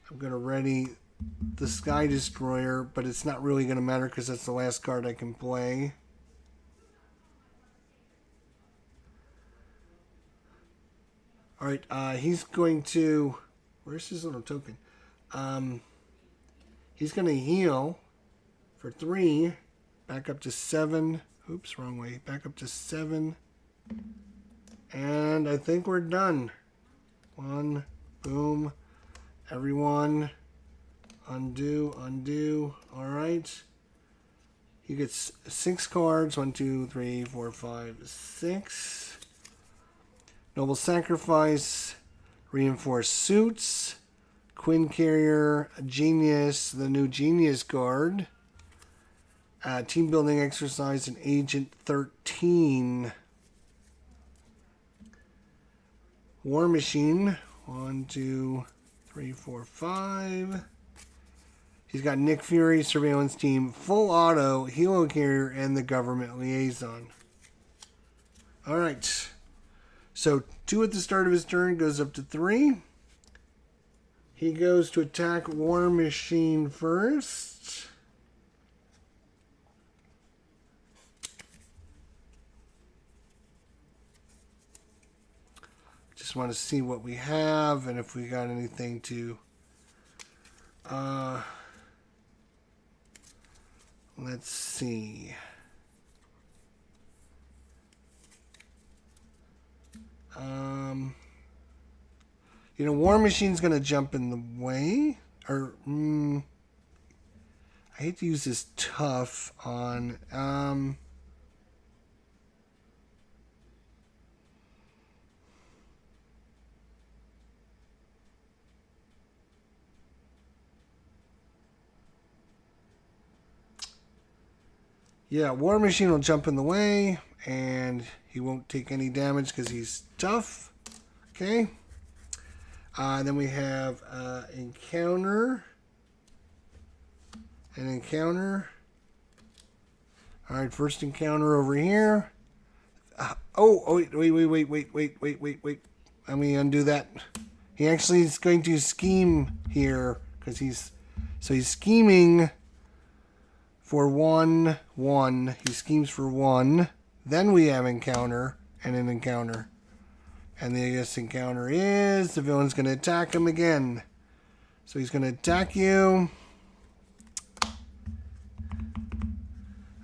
A: I'm going to ready the Sky Destroyer, but it's not really going to matter because that's the last card I can play. Alright, he's going to... Where's his little token? He's going to heal for 3. Back up to 7. Oops, wrong way. Back up to 7. And I think we're done. 1. Boom. Everyone. Undo, undo. Alright. He gets 6 cards. 1, 2, 3, 4, 5, 6. Noble Sacrifice, Reinforced Suits, Quinn Carrier, Genius, the new Genius card. Team building exercise and Agent 13. War Machine. 1, 2, 3, 4, 5. He's got Nick Fury, Surveillance Team, Full Auto, Helo Carrier, and the Government Liaison. Alright. So 2 at the start of his turn, goes up to 3. He goes to attack War Machine first. Just want to see what we have and if we got anything to... let's see. You know, War Machine's going to jump in the way. Or, I hate to use this tough on... yeah, War Machine will jump in the way, and he won't take any damage because he's tough. Okay. Then we have Encounter. An Encounter. Alright, first Encounter over here. Wait. Let me undo that. He actually is going to scheme here, because he's scheming for 1, 1. He schemes for 1. Then we have Encounter and an Encounter. And the next encounter is the villain's going to attack him again. So he's going to attack you.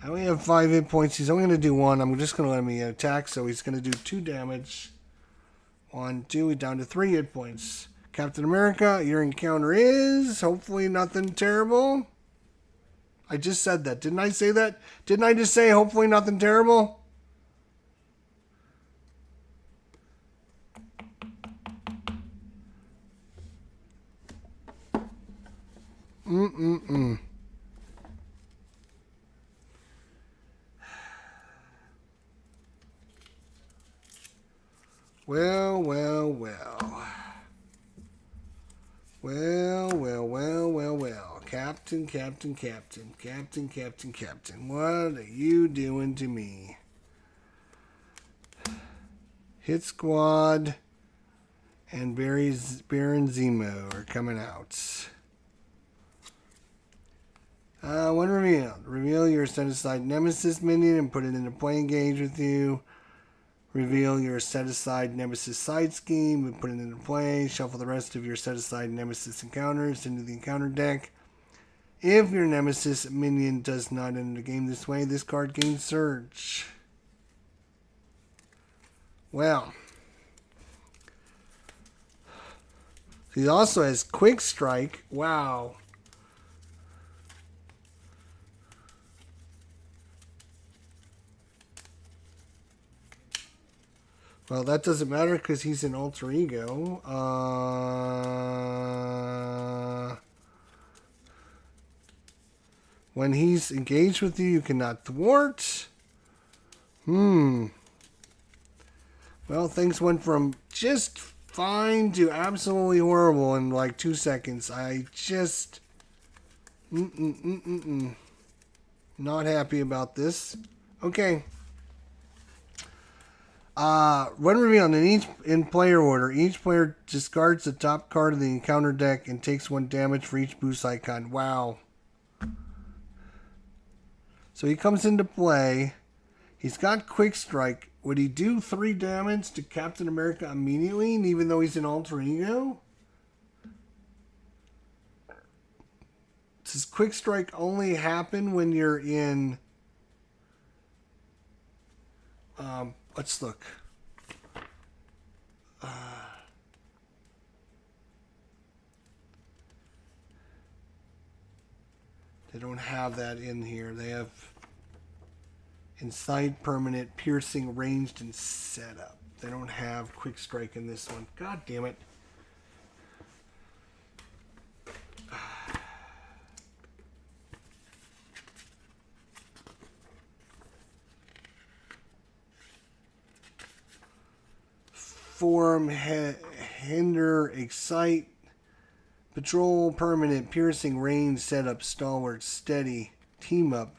A: I only have 5 hit points. He's only going to do 1. I'm just going to let him attack. So he's going to do 2 damage. 1, 2. He's down to 3 hit points. Captain America, your encounter is hopefully nothing terrible. I just said that. Didn't I say that? Didn't I just say hopefully nothing terrible? Well. Captain. What are you doing to me? Hit Squad and Baron Zemo are coming out. One reveal. Reveal your set-aside Nemesis minion and put it into play engage with you. Reveal your set-aside Nemesis side scheme and put it into play. Shuffle the rest of your set-aside Nemesis encounters into the encounter deck. If your Nemesis minion does not enter the game this way, this card gains Surge. Well. He also has Quick Strike. Wow. Well, that doesn't matter because he's an alter ego. When he's engaged with you, you cannot thwart. Well, things went from just fine to absolutely horrible in like 2 seconds. I just... Not happy about this. Okay. Run reveal in player order. Each player discards the top card of the encounter deck and takes 1 damage for each boost icon. Wow. So he comes into play. He's got Quick Strike. Would he do 3 damage to Captain America immediately, even though he's an alter ego? Does Quick Strike only happen when you're in... let's look. They don't have that in here. They have inside permanent, piercing, ranged, and setup. They don't have Quick Strike in this one. God damn it. form, hinder, excite, patrol, permanent, piercing, range, setup, stalwart, steady, team up,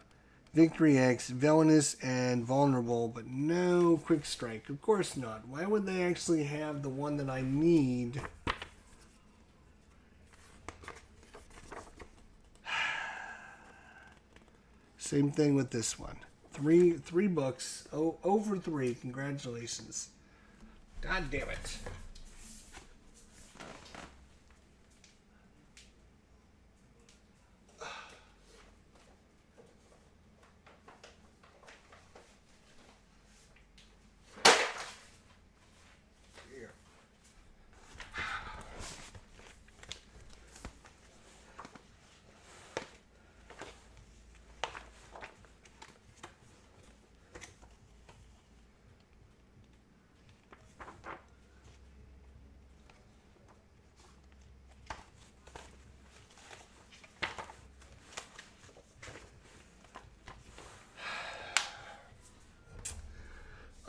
A: victory X, villainous, and vulnerable, but no quick strike. Of course not. Why would they actually have the one that I need? Same thing with this one. Three books. Oh, over 3. Congratulations. God damn it.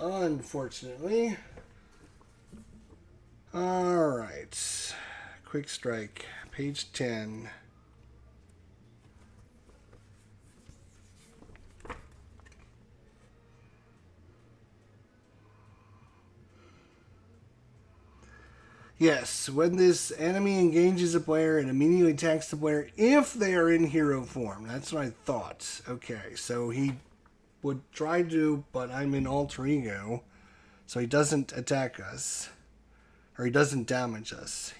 A: Unfortunately. Alright. Quick strike. Page 10. Yes, when this enemy engages a player, it immediately attacks the player if they are in hero form. That's what I thought. Okay, so he would try to, but I'm in alter ego, so he doesn't attack us, or he doesn't damage us.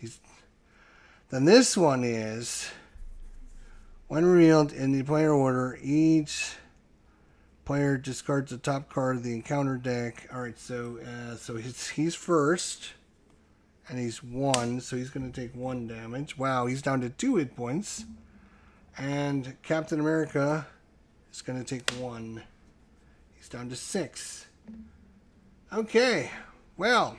A: Then this one is, when revealed in the player order, each player discards the top card of the encounter deck. All right, so he's first, and he's 1, so he's going to take 1 damage. Wow, he's down to 2 hit points, and Captain America is going to take 1. He's down to 6. Okay, well,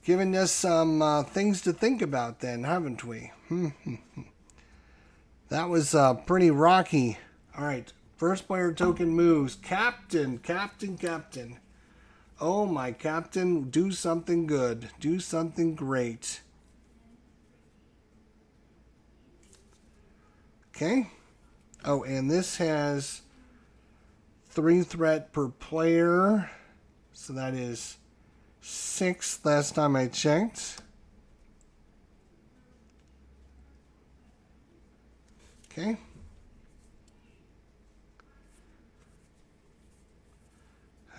A: giving us some things to think about then, haven't we? That was pretty rocky. All right, first player token moves. Captain. Oh, my captain, do something good. Do something great. Okay. Oh, and this has 3 threat per player. So that is 6 last time I checked. Okay.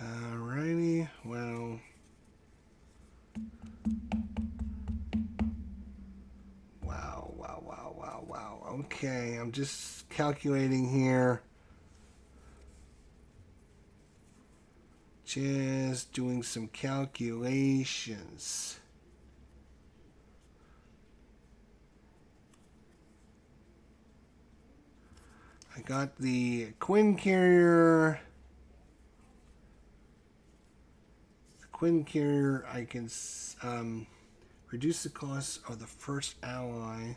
A: Alrighty. Well. Wow. Okay, I'm just calculating here. Just doing some calculations. I got the Quinn Carrier. The Quinn Carrier, I can reduce the cost of the first ally,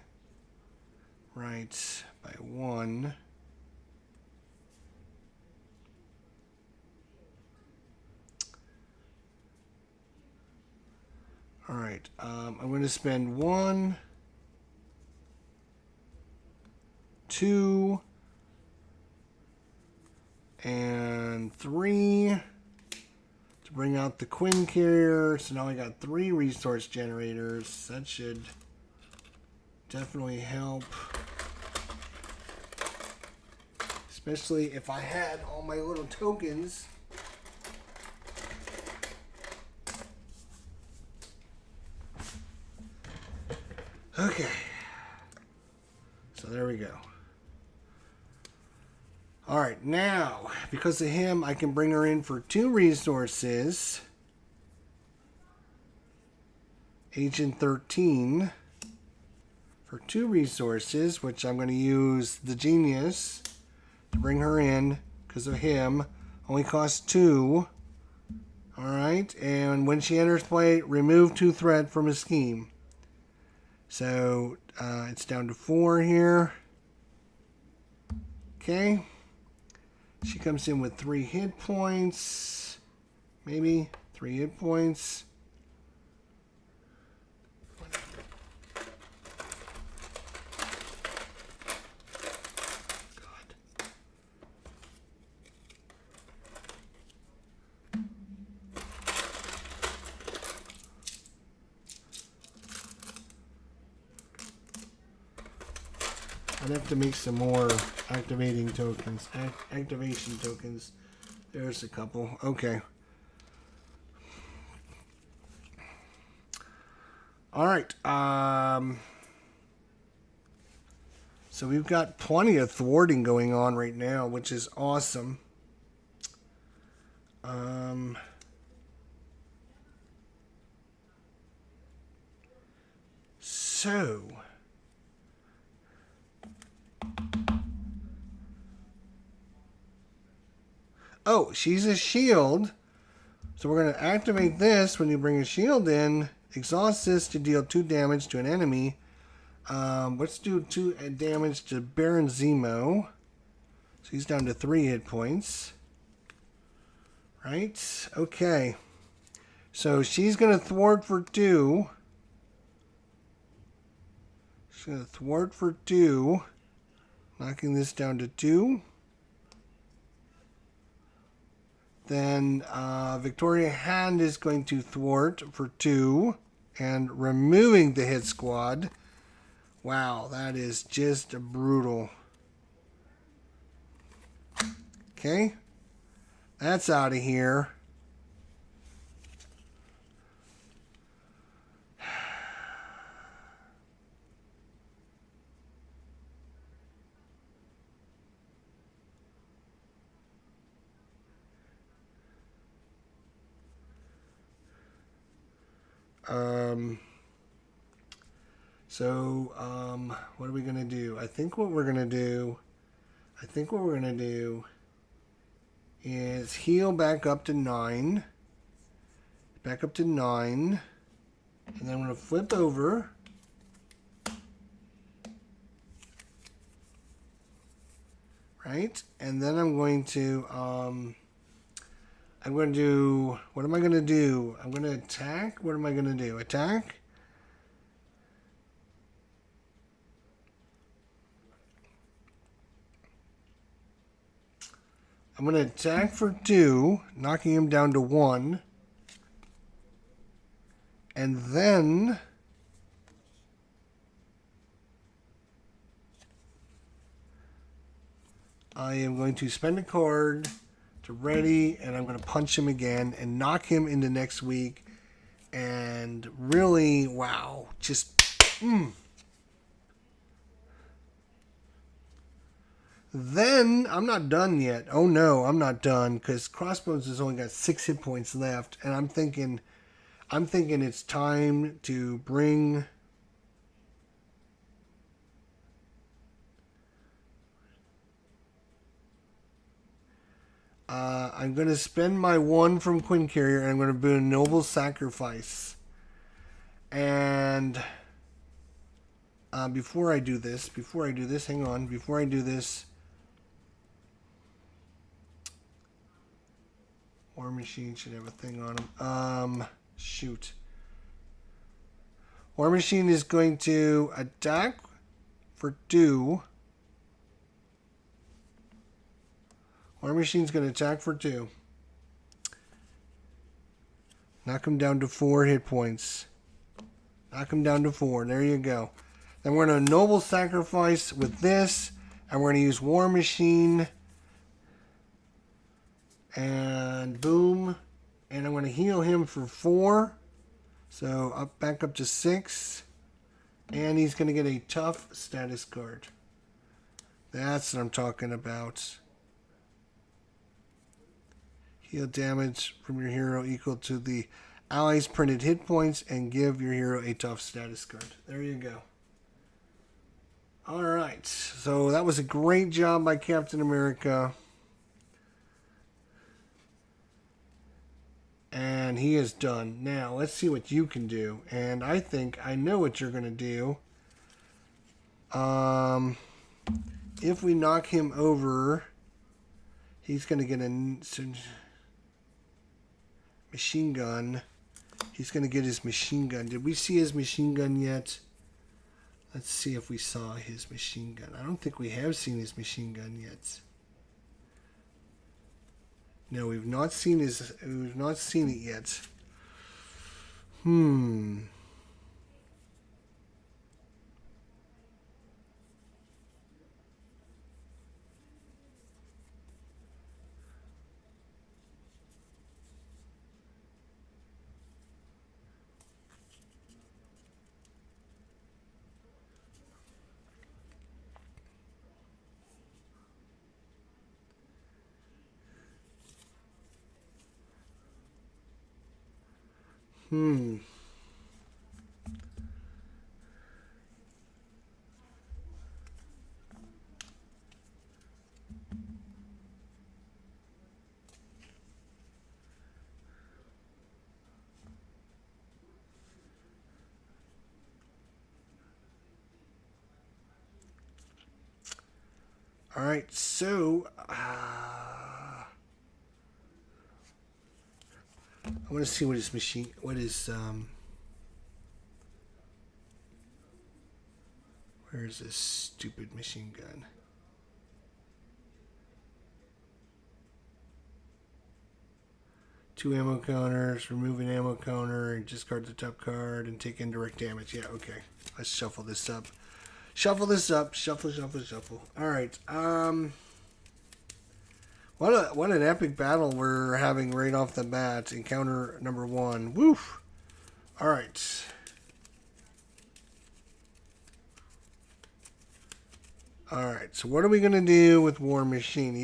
A: right, by 1. All right, I'm going to spend 1, 2, and 3 to bring out the Quinn Carrier. So now I got 3 resource generators. That should definitely help. Especially if I had all my little tokens. Okay. So there we go. Alright, now, because of him, I can bring her in for 2 resources. Agent 13. For 2 resources, which I'm going to use the Genius to bring her in because of him. Only costs 2. Alright, and when she enters play, remove 2 threat from a scheme. So, it's down to 4 here. Okay. She comes in with 3 hit points. Maybe 3 hit points. I'd have to make some more activating tokens. Activation tokens. There's a couple. Okay. All right. So we've got plenty of thwarting going on right now, which is awesome. So oh, she's a shield. So we're going to activate this when you bring a shield in. Exhaust this to deal 2 damage to an enemy. Let's do 2 damage to Baron Zemo. So he's down to 3 hit points. Right? Okay. So she's going to thwart for 2. She's going to thwart for 2. Knocking this down to 2. Then Victoria Hand is going to thwart for 2 and removing the hit squad. Wow, that is just brutal. Okay, that's out of here. What are we going to do? I think what we're going to do is heal back up to 9. Back up to 9. And then I'm going to flip over. Right? And then I'm going to do, what am I going to do? I'm going to attack. What am I going to do? Attack. I'm going to attack for 2, knocking him down to 1. And then I am going to spend a card to ready, and I'm going to punch him again and knock him into next week. And really, wow, just... Then, I'm not done yet. Oh no, I'm not done, because Crossbones has only got 6 hit points left, and I'm thinking it's time to bring... I'm going to spend my 1 from Quinn Carrier, and I'm going to do a Noble Sacrifice. And before I do this, hang on, before I do this, War Machine should have a thing on him. Shoot. War Machine is going to attack for 2. War Machine's going to attack for 2. Knock him down to 4 hit points. Knock him down to 4. There you go. Then we're going to Noble Sacrifice with this. And we're going to use War Machine. And boom. And I'm going to heal him for 4. So back up to 6. And he's going to get a tough status card. That's what I'm talking about. Heal damage from your hero equal to the allies' printed hit points and give your hero a tough status card. There you go. Alright, so that was a great job by Captain America. And he is done. Now, let's see what you can do. And I think I know what you're going to do. If we knock him over, he's going to get a machine gun. He's going to get his machine gun. Did we see his machine gun yet? Let's see if we saw his machine gun. I don't think we have seen his machine gun yet. No, we've not seen it yet. Hmm. All right, so I want to see what his machine, where's this stupid machine gun? Two ammo counters, remove an ammo counter, and discard the top card and take indirect damage. Yeah, okay. Let's shuffle this up. Shuffle this up. Shuffle, shuffle, shuffle. All right. What an epic battle we're having right off the bat. Encounter number 1. Woof. All right. All right. So what are we gonna do with War Machine?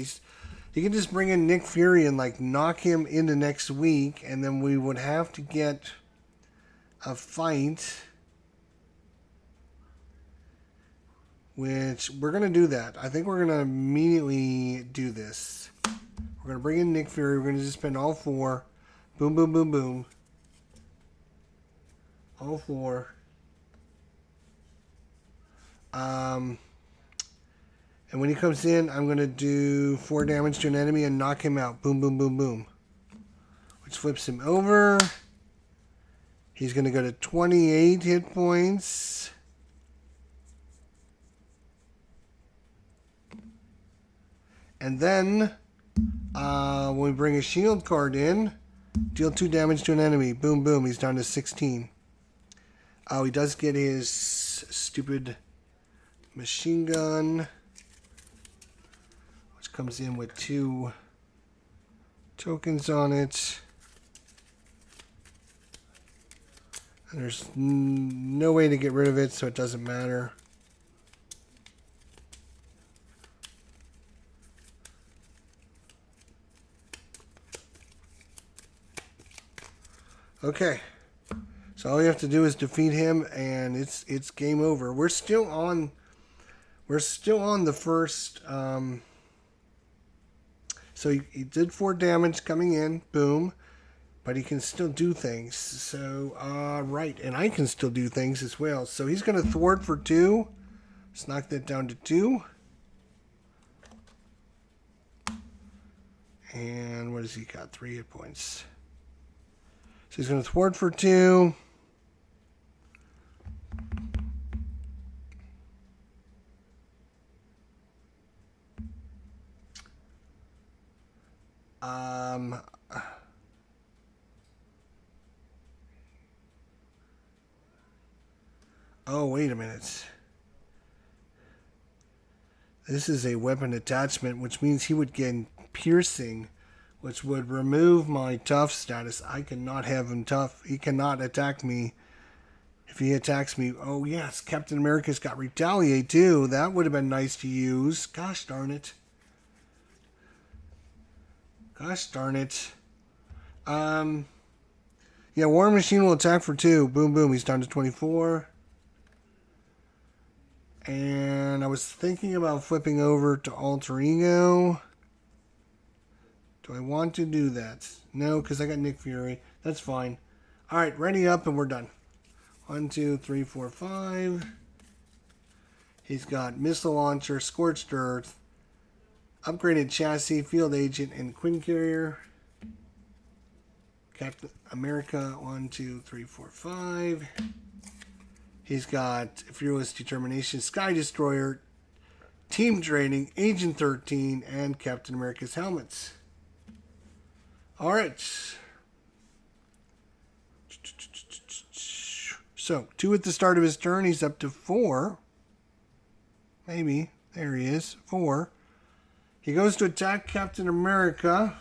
A: He can just bring in Nick Fury and like knock him into next week, and then we would have to get a fight. Which we're going to do that. I think we're going to immediately do this. We're going to bring in Nick Fury. We're going to just spend all 4. Boom, boom, boom, boom. All 4. And when he comes in, I'm going to do 4 damage to an enemy and knock him out. Boom, boom, boom, boom. Which flips him over. He's going to go to 28 hit points. And then, when we bring a shield card in, deal 2 damage to an enemy. Boom, boom. He's down to 16. Oh, he does get his stupid machine gun, which comes in with 2 tokens on it. And there's no way to get rid of it, so it doesn't matter. Okay, so all you have to do is defeat him, and it's game over. We're still on the first. So he did 4 damage coming in, boom, but he can still do things. So right, and I can still do things as well. So he's going to thwart for 2. Let's knock that down to 2. And what has he got? 3 hit points. So he's going to thwart for 2. Oh, wait a minute. This is a weapon attachment, which means he would get piercing, which would remove my tough status. I cannot have him tough. He cannot attack me. If he attacks me, oh yes, Captain America's got retaliate too. That would have been nice to use. Gosh darn it. Gosh darn it. Yeah, War Machine will attack for 2. Boom, boom. He's down to 24. And I was thinking about flipping over to Alter Ego. Do I want to do that? No, because I got Nick Fury. That's fine. All right, ready up, and we're done. 1, 2, 3, 4, 5. He's got Missile Launcher, Scorched Earth, Upgraded Chassis, Field Agent, and Quinn Carrier. Captain America, 1, 2, 3, 4, 5. He's got Fearless Determination, Sky Destroyer, Team Training, Agent 13, and Captain America's helmets. All right. So, 2 at the start of his turn. He's up to 4. Maybe. There he is. 4. He goes to attack Captain America.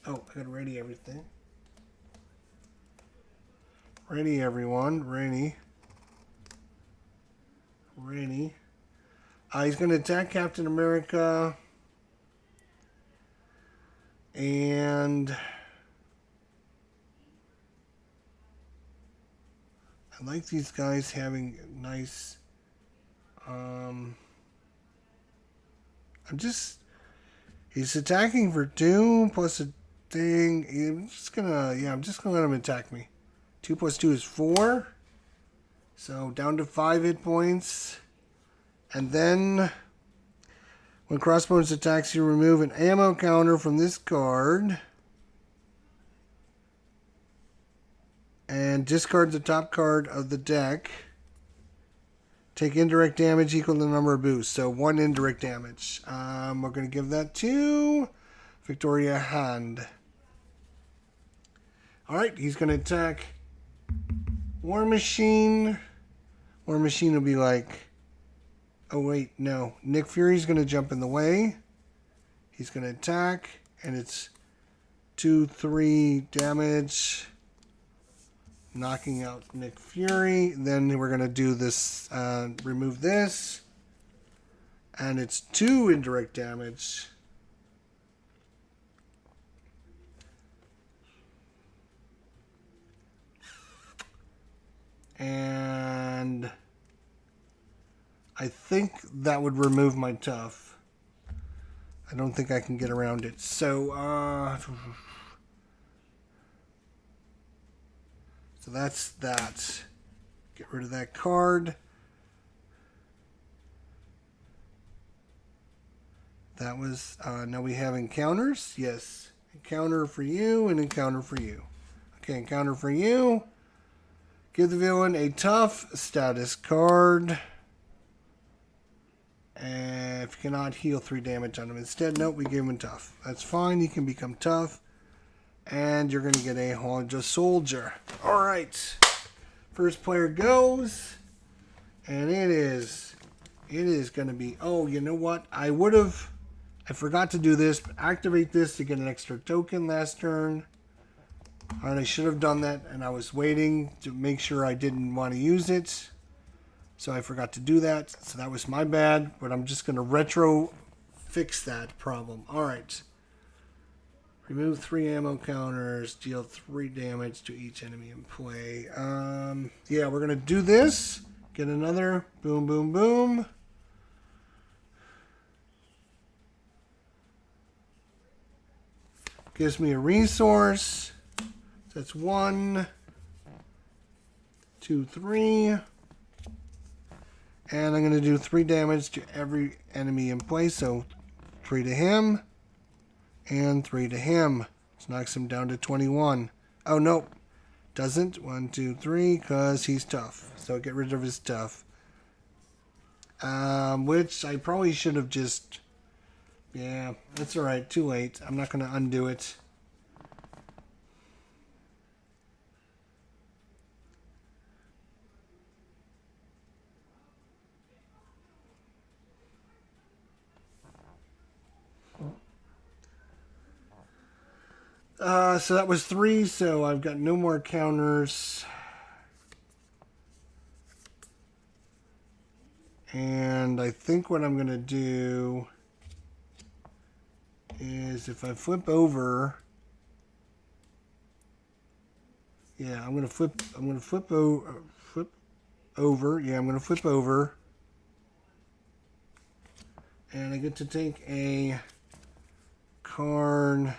A: Oh, I gotta ready everything. Ready, everyone. Ready. Ready. He's going to attack Captain America. And I like these guys having nice. He's attacking for 2 plus a thing. I'm just gonna let him attack me. 2 plus 2 is 4. So down to 5 hit points. And then when Crossbones attacks, you remove an ammo counter from this card. And discard the top card of the deck. Take indirect damage equal to the number of boosts. So 1 indirect damage. We're going to give that to Victoria Hand. Alright, he's going to attack War Machine. War Machine will be like... Oh, wait, no. Nick Fury's going to jump in the way. He's going to attack. And it's 2-3 damage. Knocking out Nick Fury. Then we're going to do this, remove this. And it's 2 indirect damage. And I think that would remove my tough. I don't think I can get around it. So, so that's that. Get rid of that card. That was, now we have encounters. Yes. Encounter for you and encounter for you. Okay, encounter for you. Give the villain a tough status card. And if you cannot heal 3 damage on him instead, nope, we gave him tough. That's fine, he can become tough. And you're going to get a Hydra Soldier. Alright. First player goes. And it is going to be... Oh, you know what? I forgot to do this. But activate this to get an extra token last turn. Alright, I should have done that. And I was waiting to make sure I didn't want to use it. So I forgot to do that. So that was my bad. But I'm just going to retro fix that problem. Alright. Remove 3 ammo counters, deal 3 damage to each enemy in play. Yeah, we're going to do this. Get another boom, boom, boom. Gives me a resource. That's 1, 2, 3. And I'm going to do 3 damage to every enemy in play. So 3 to him. And 3 to him. This knocks him down to 21. Oh, nope. Doesn't. 1, 2, 3, because he's tough. So get rid of his tough. Which I probably should have just... Yeah, that's alright. Too late. I'm not going to undo it. So that was 3, so I've got no more counters. And I think what I'm going to do is if I flip over... Yeah, I'm going to flip over. Yeah, I'm going to flip over. And I get to take a Karn...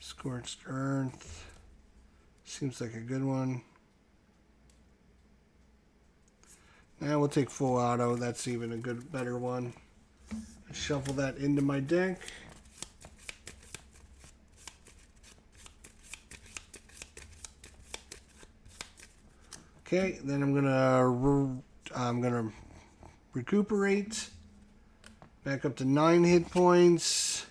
A: Scorched Earth. Seems like a good one. Now we'll take full auto. That's even a better one. Shuffle that into my deck. Okay, then I'm gonna recuperate. Back up to 9 hit points.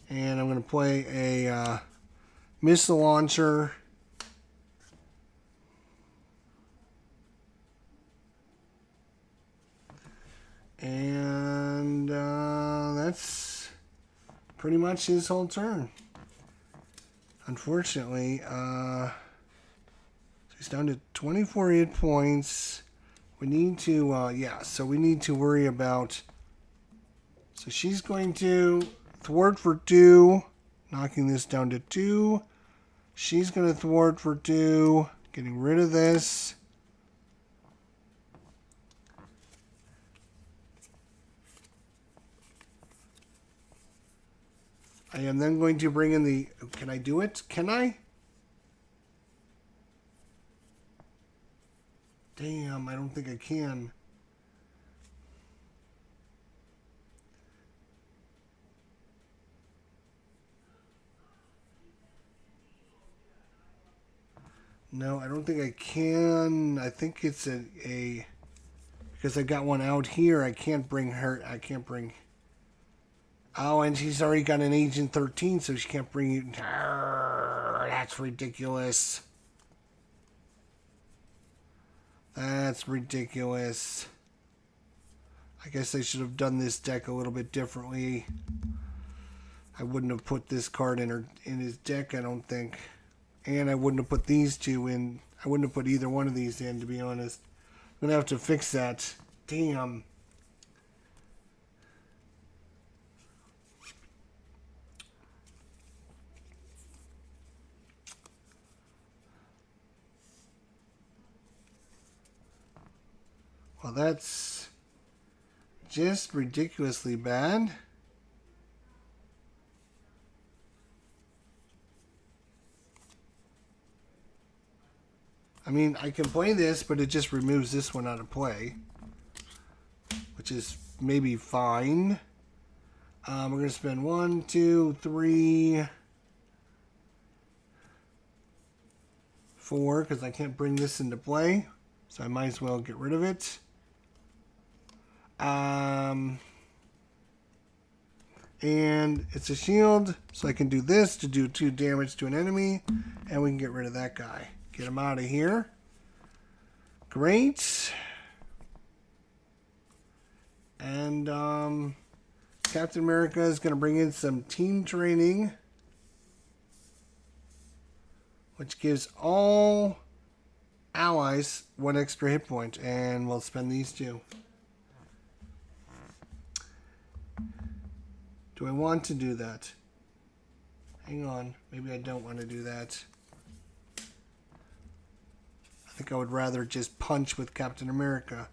A: And I'm going to play a missile launcher. And that's pretty much his whole turn. Unfortunately, he's down to 24 hit points. We need to, so we need to worry about... So she's going to... Thwart for 2. knocking this down to 2. She's going to thwart for 2. Getting rid of this. I am then going to bring in the... Can I do it? Can I? Damn, I don't think I can. No, I don't think I can. I think it's a because I got one out here. I can't bring her. I can't bring. Oh, and she's already got an Agent 13, so she can't bring you. That's ridiculous. That's ridiculous. I guess I should have done this deck a little bit differently. I wouldn't have put this card in his deck, I don't think. And I wouldn't have put these two in. I wouldn't have put either one of these in, to be honest. I'm going to have to fix that. Damn. Well, that's just ridiculously bad. I mean, I can play this, but it just removes this one out of play, which is maybe fine. We're going to spend 1, 2, 3, 4, because I can't bring this into play, so I might as well get rid of it. And it's a shield, so I can do this to do 2 damage to an enemy, and we can get rid of that guy. Get him out of here. Great. And Captain America is going to bring in some team training, which gives all allies 1 extra hit point, and we'll spend these 2. Do I want to do that? Hang on. Maybe I don't want to do that. I think I would rather just punch with Captain America.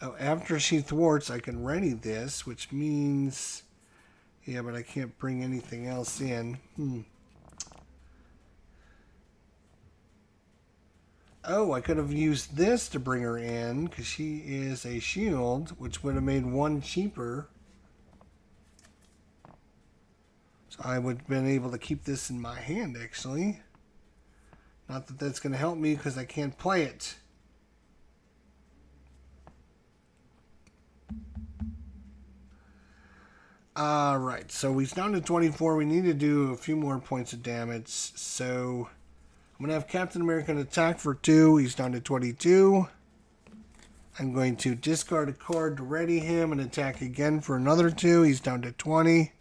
A: Oh, after she thwarts, I can ready this, which means... Yeah, but I can't bring anything else in. Oh, I could have used this to bring her in, because she is a shield, which would have made 1 cheaper. So I would have been able to keep this in my hand, actually. Not that that's going to help me, because I can't play it. Alright, so we're down to 24. We need to do a few more points of damage. So I'm going to have Captain America attack for 2. He's down to 22. I'm going to discard a card to ready him and attack again for another 2. He's down to 20.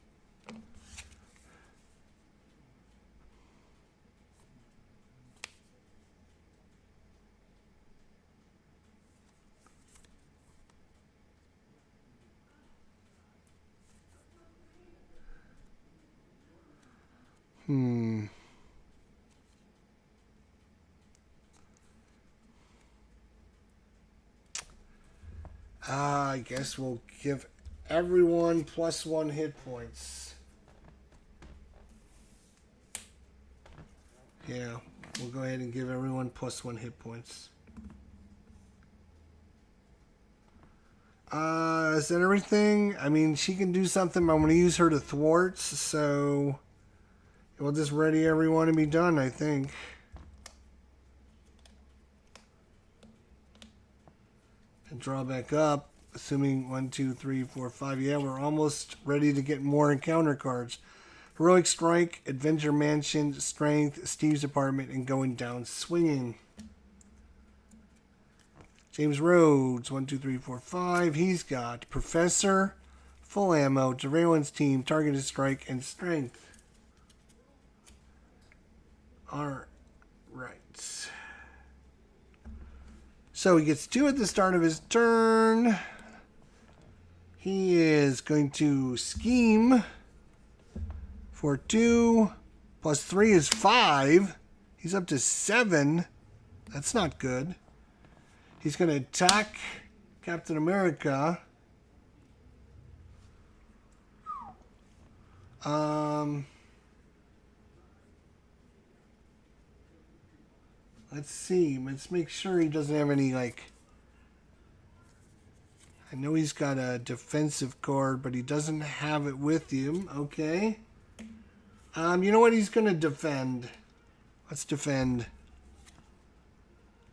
A: I guess we'll give everyone +1 hit points. Yeah, we'll go ahead and give everyone +1 hit points. Is that everything? I mean, she can do something. I'm going to use her to thwart, so we'll just ready everyone and be done, I think. And draw back up, assuming 1, 2, 3, 4, 5. Yeah, we're almost ready to get more encounter cards. Heroic Strike, Adventure Mansion, Strength, Steve's Apartment, and Going Down Swinging. James Rhodes, 1, 2, 3, 4, 5. He's got Professor, full ammo, surveillance team, targeted strike, and strength. All right. So he gets 2 at the start of his turn. He is going to scheme for 2. Plus 3 is 5. He's up to 7. That's not good. He's going to attack Captain America. Let's see. Let's make sure he doesn't have any, like... I know he's got a defensive card, but he doesn't have it with him. Okay. You know what? He's going to defend. Let's defend.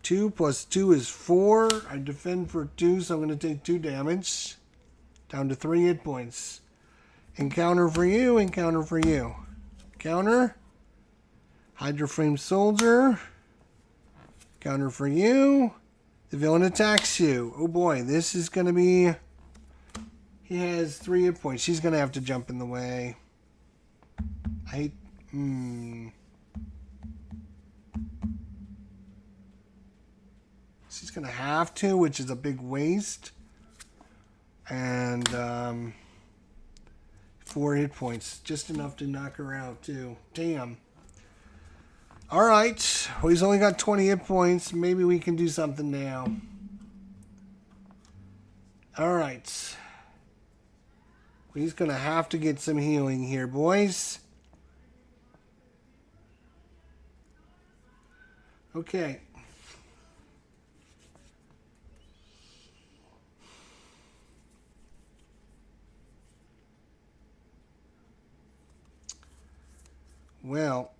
A: 2 plus 2 is 4. I defend for 2, so I'm going to take 2 damage. Down to 3 hit points. Encounter for you, encounter for you. Counter. Hydra Frame Soldier. Counter for you. The villain attacks you. Oh boy, this is going to be... He has 3 hit points. She's going to have to jump in the way. I hate... She's going to have to, which is a big waste. And 4 hit points. Just enough to knock her out, too. Damn. Alright. Well, he's only got 20 hit points. Maybe we can do something now. Alright. He's going to have to get some healing here, boys. Okay. Well,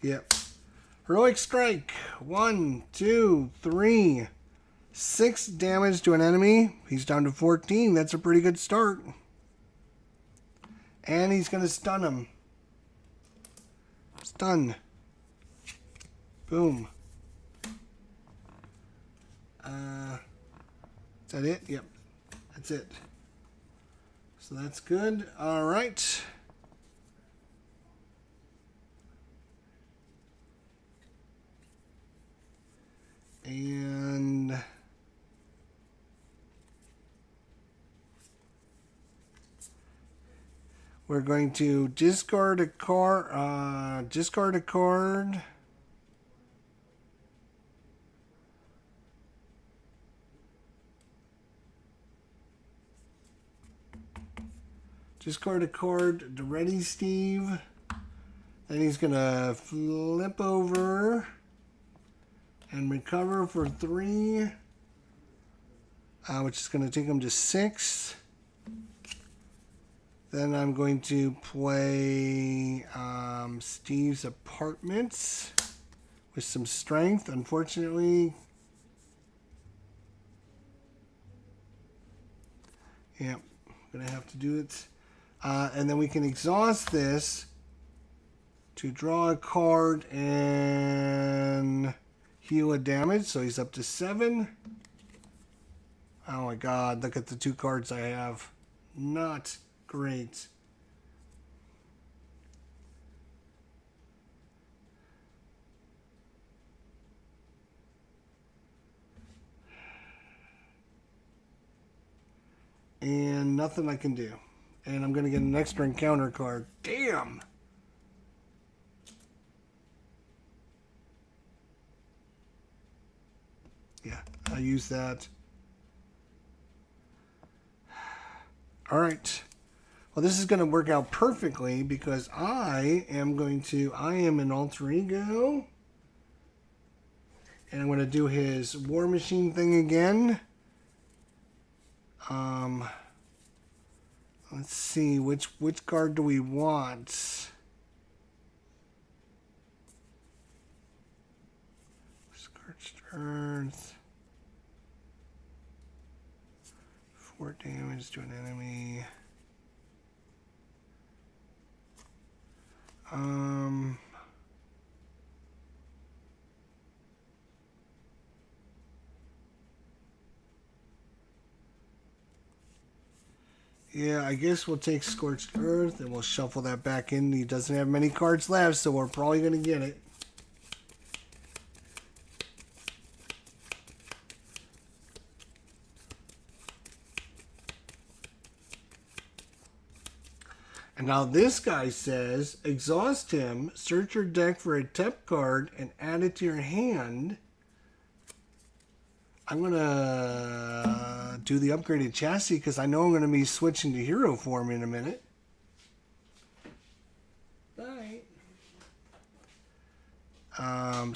A: yep. Heroic Strike. 1, 2, 3. 6 damage to an enemy. He's down to 14. That's a pretty good start. And he's going to stun him. Stun. Boom. Is that it? Yep. That's it. So that's good. All right. And... we're going to discard a card. Discard a card. Discard a card to Ready Steve. Then he's going to flip over and recover for 3. Which is going to take him to 6. Then I'm going to play Steve's Apartments with some strength. Unfortunately, yeah, I'm going to have to do it. And then we can exhaust this to draw a card and heal a damage. So he's up to 7. Oh my god, look at the 2 cards I have. Not great. And nothing I can do. And I'm going to get an extra encounter card. Damn! Yeah, I use that. Alright. Well, this is going to work out perfectly because I am an alter ego. And I'm going to do his War Machine thing again. Let's see, which card do we want? Discard strike. Earth. 4 damage to an enemy. Yeah, I guess we'll take Scorched Earth and we'll shuffle that back in. He doesn't have many cards left, so we're probably going to get it. And now this guy says, exhaust him, search your deck for a tap card, and add it to your hand. I'm going to do the upgraded chassis because I know I'm going to be switching to hero form in a minute. Alright.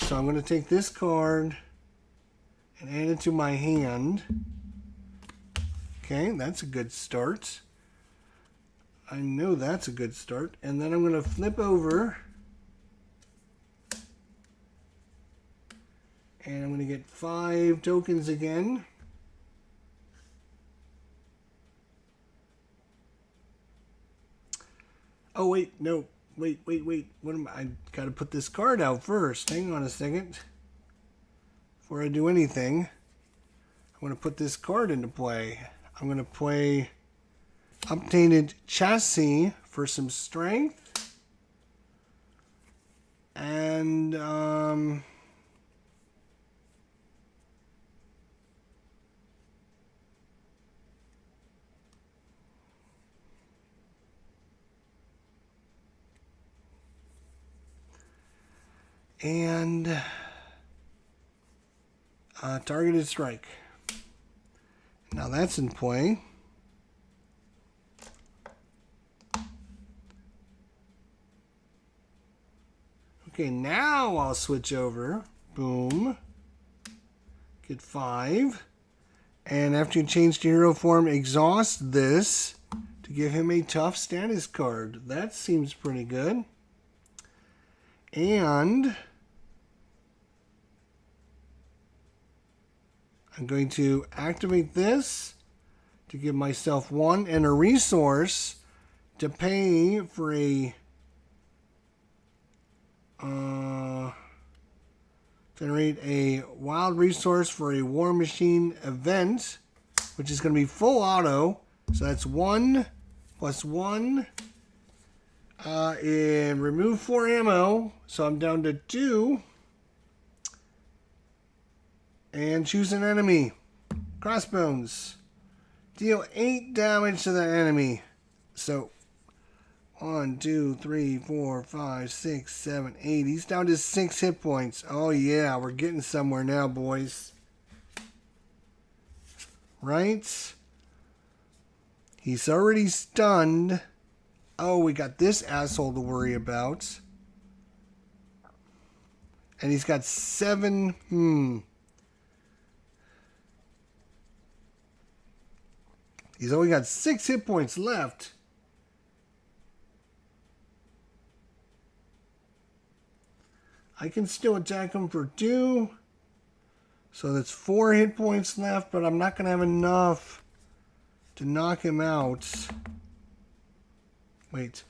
A: So I'm going to take this card and add it to my hand. Okay, that's a good start. I know that's a good start. And then I'm going to flip over. And I'm going to get 5 tokens again. Oh, wait, no. Wait. What am I got to put this card out first. Hang on a second. Before I do anything, I'm going to put this card into play. I'm going to play Updated Chassis for some strength. And, targeted strike. Now that's in play. Okay, now I'll switch over. Boom. Get 5. And after you change to hero form, exhaust this to give him a tough status card. That seems pretty good. And I'm going to activate this to give myself 1 and a resource to pay for a generate a wild resource for a War Machine event, which is going to be full auto. So that's 1 plus 1. And remove 4 ammo. So I'm down to 2. And choose an enemy. Crossbones. Deal 8 damage to the enemy. So 1, 2, 3, 4, 5, 6, 7, 8. He's down to 6 hit points. Oh yeah, we're getting somewhere now, boys. Right? He's already stunned. Oh, we got this asshole to worry about. And he's got 7. He's only got 6 hit points left. I can still attack him for 2. So that's 4 hit points left, but I'm not going to have enough to knock him out. Wait.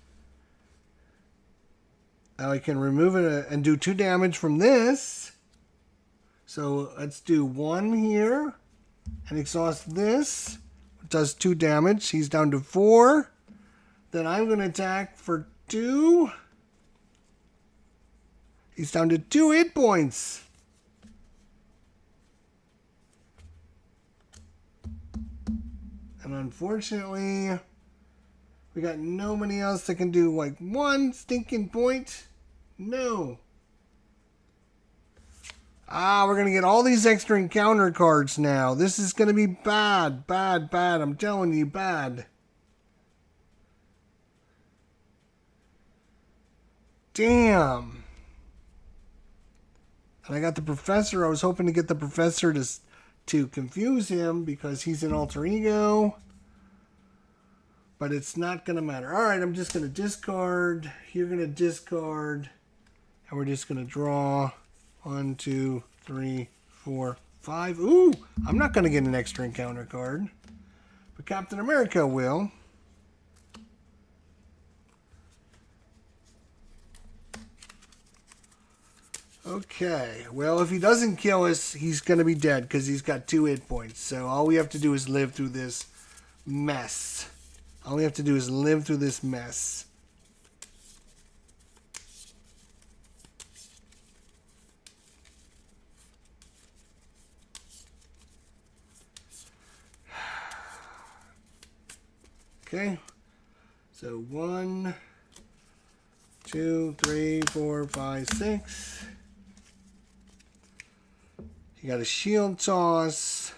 A: Now I can remove it and do 2 damage from this. So let's do 1 here and exhaust this. It does 2 damage. He's down to 4. Then I'm going to attack for 2. He's down to 2 hit points. And unfortunately, we got nobody else that can do like 1 stinking point. No. We're going to get all these extra encounter cards now. This is going to be bad, bad, bad. I'm telling you, bad. Damn. And I got the professor. I was hoping to get the professor to confuse him because he's an alter ego. But it's not going to matter. All right, I'm just going to discard. You're going to discard. And we're just going to draw 1, 2, 3, 4, 5. Ooh, I'm not going to get an extra encounter card. But Captain America will. Okay, well, if he doesn't kill us, he's going to be dead because he's got 2 hit points. So all we have to do is live through this mess. All we have to do is live through this mess. Okay, so 1, 2, 3, 4, 5, 6. You got a shield toss,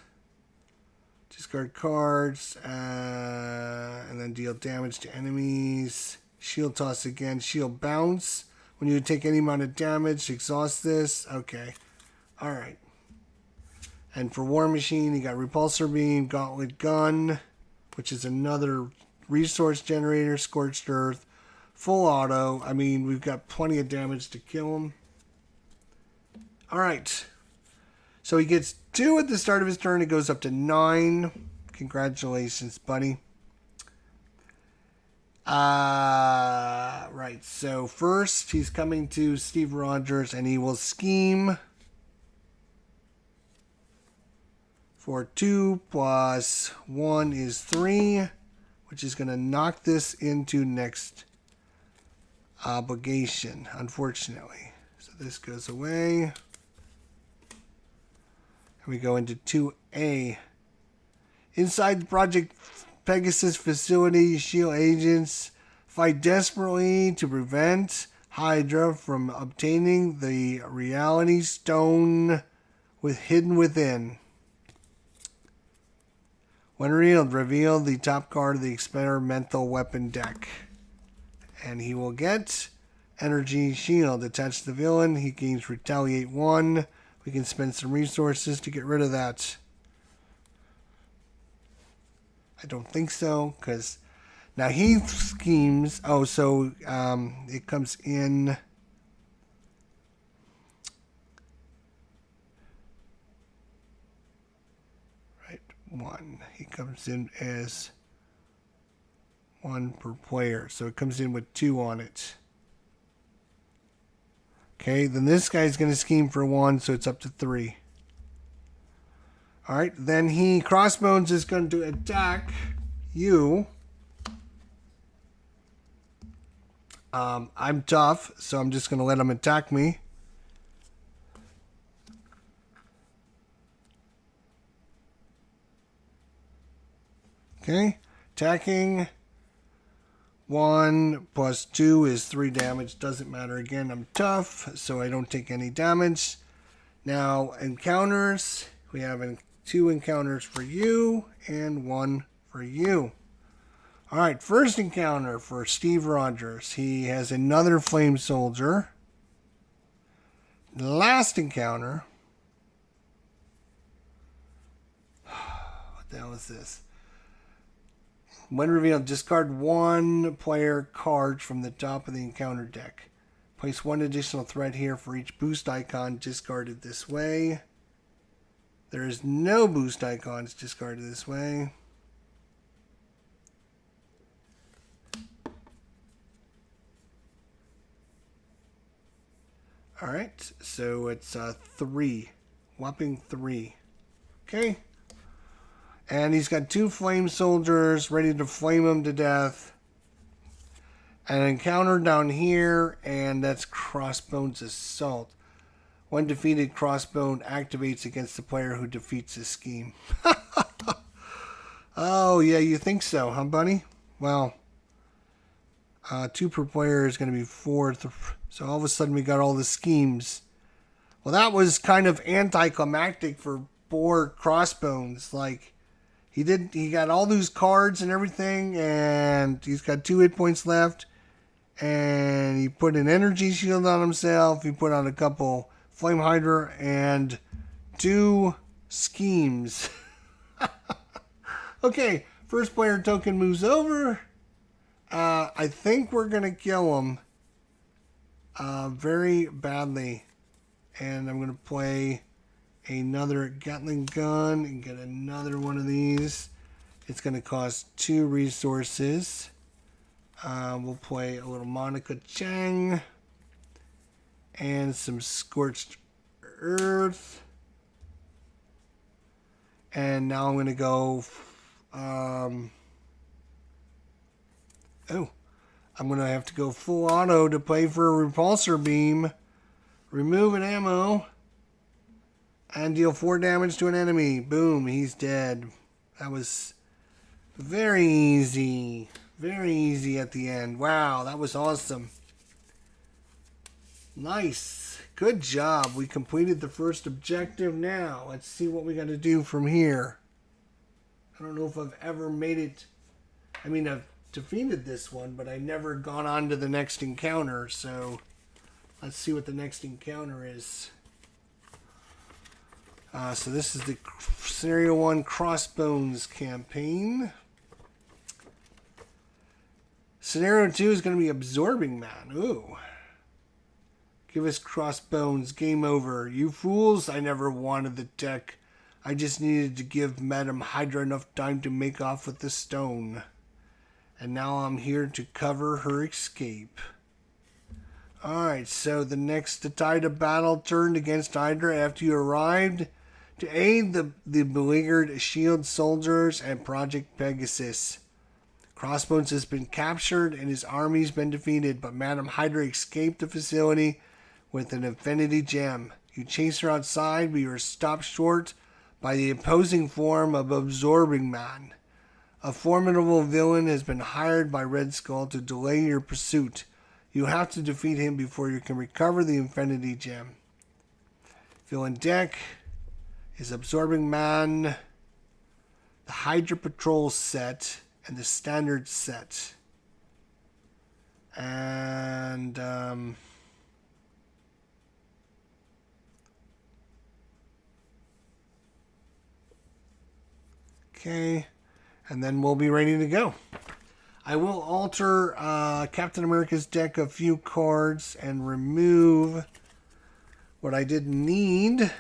A: discard cards, and then deal damage to enemies. Shield toss again, shield bounce. When you take any amount of damage, exhaust this. Okay, all right. And for War Machine, you got Repulsor Beam, Gauntlet Gun, which is another resource generator, Scorched Earth, full auto. I mean, we've got plenty of damage to kill him. All right. So he gets 2 at the start of his turn. It goes up to 9. Congratulations, buddy. Right. So first, he's coming to Steve Rogers, and he will scheme for 2 plus 1 is 3, which is going to knock this into next obligation, unfortunately. So this goes away. We go into 2A. Inside the Project Pegasus facility, SHIELD agents fight desperately to prevent Hydra from obtaining the Reality Stone hidden within. When reveal the top card of the experimental weapon deck. And he will get Energy Shield attached to the villain. He gains Retaliate 1. We can spend some resources to get rid of that. I don't think so, because now he schemes. Oh, so it comes in. Right, 1. He comes in as 1 per player, so it comes in with 2 on it. Okay, then this guy's going to scheme for 1, so it's up to 3. Alright, then Crossbones is going to attack you. I'm tough, so I'm just going to let him attack me. Okay, attacking. 1 plus 2 is 3 damage. Doesn't matter again. I'm tough, so I don't take any damage. Now, encounters. We have 2 encounters for you and 1 for you. Alright, first encounter for Steve Rogers. He has another Flame Soldier. Last encounter. What the hell is this? When revealed, discard 1 player card from the top of the encounter deck. Place 1 additional threat here for each boost icon discarded this way. There is no boost icons discarded this way. Alright, so it's 3. Whopping 3. Okay. And he's got 2 Flame Soldiers ready to flame him to death. An encounter down here, and that's Crossbones Assault. When defeated, Crossbone activates against the player who defeats his scheme. Oh, yeah, you think so, huh, buddy? Well, 2 per player is going to be 4. So all of a sudden we got all the schemes. Well, that was kind of anticlimactic for poor Crossbones. Like, he got all those cards and everything, and he's got 2 hit points left. And he put an energy shield on himself. He put on a couple Flame Hydra and 2 schemes. Okay, first player token moves over. I think we're going to kill him very badly. And I'm going to play another Gatling gun and get another one of these. It's going to cost 2 resources. We'll play a little Monica Chang and some Scorched Earth. And now I'm going to go... I'm going to have to go full auto to play for a Repulsor Beam. Remove an ammo. And deal 4 damage to an enemy. Boom, he's dead. That was very easy. Very easy at the end. Wow, that was awesome. Nice. Good job. We completed the first objective now. Let's see what we got to do from here. I don't know if I've ever made it. I mean, I've defeated this one, but I've never gone on to the next encounter. So let's see what the next encounter is. So this is the Scenario 1 Crossbones campaign. Scenario 2 is going to be Absorbing Man. Ooh. Give us Crossbones. Game over. You fools, I never wanted the deck. I just needed to give Madam Hydra enough time to make off with the stone. And now I'm here to cover her escape. Alright, so the tide of battle turned against Hydra after you arrived to aid the beleaguered S.H.I.E.L.D. soldiers and Project Pegasus. Crossbones has been captured and his army's been defeated, but Madam Hydra escaped the facility with an Infinity Gem. You chase her outside, but you are stopped short by the imposing form of Absorbing Man. A formidable villain has been hired by Red Skull to delay your pursuit. You have to defeat him before you can recover the Infinity Gem. Villain deck is Absorbing Man, the Hydra Patrol set, and the Standard set. And okay, and then we'll be ready to go. I will alter Captain America's deck a few cards and remove what I didn't need.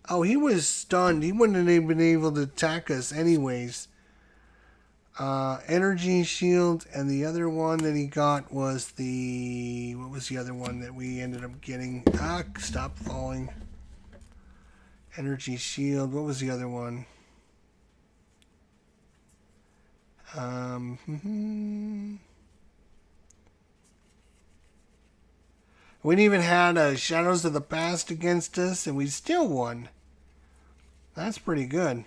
A: Oh, he was stunned. He wouldn't have been able to attack us anyways. Energy Shield, and the other one that he got was the... What was the other one that we ended up getting? Stop falling. Energy Shield. What was the other one? We even had Shadows of the Past against us, and we still won. That's pretty good.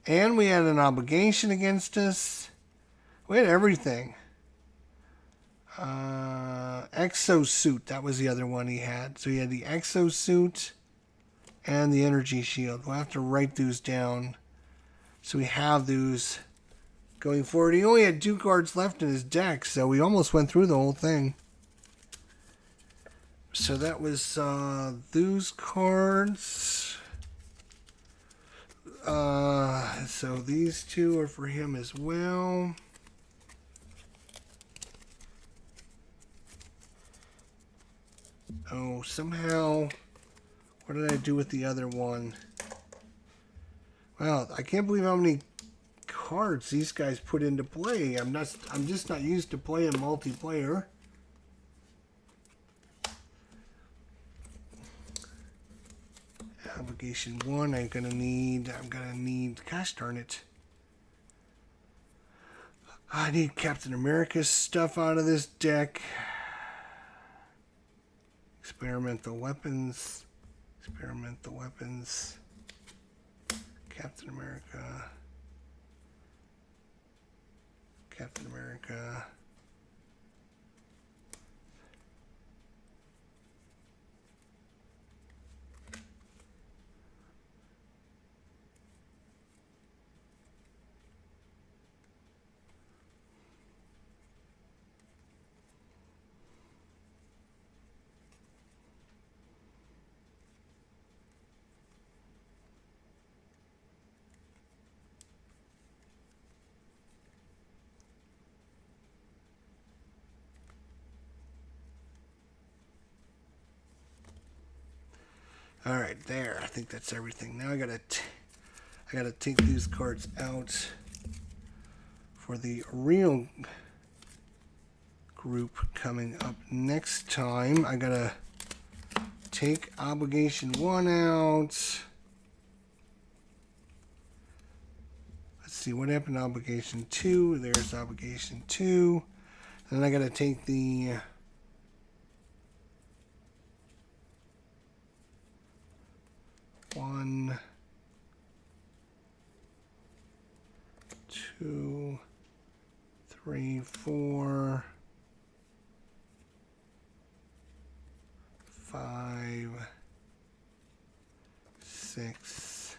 A: And we had an Obligation against us. We had everything. Exosuit, that was the other one he had. So he had the Exosuit and the Energy Shield. We'll have to write those down so we have those going forward. He only had 2 cards left in his deck, so we almost went through the whole thing. So that was those cards. So these 2 are for him as well. Oh, somehow, what did I do with the other one? Wow, I can't believe how many cards these guys put into play. I'm just not used to playing multiplayer. Obligation 1, I'm gonna need, gosh darn it. I need Captain America's stuff out of this deck. Experimental weapons. Captain America. All right, there. I think that's everything. Now I gotta take these cards out for the real group coming up next time. I gotta take Obligation 1 out. Let's see what happened to Obligation 2. There's Obligation 2. And then I gotta take the one, two, three, 4, 5, 6,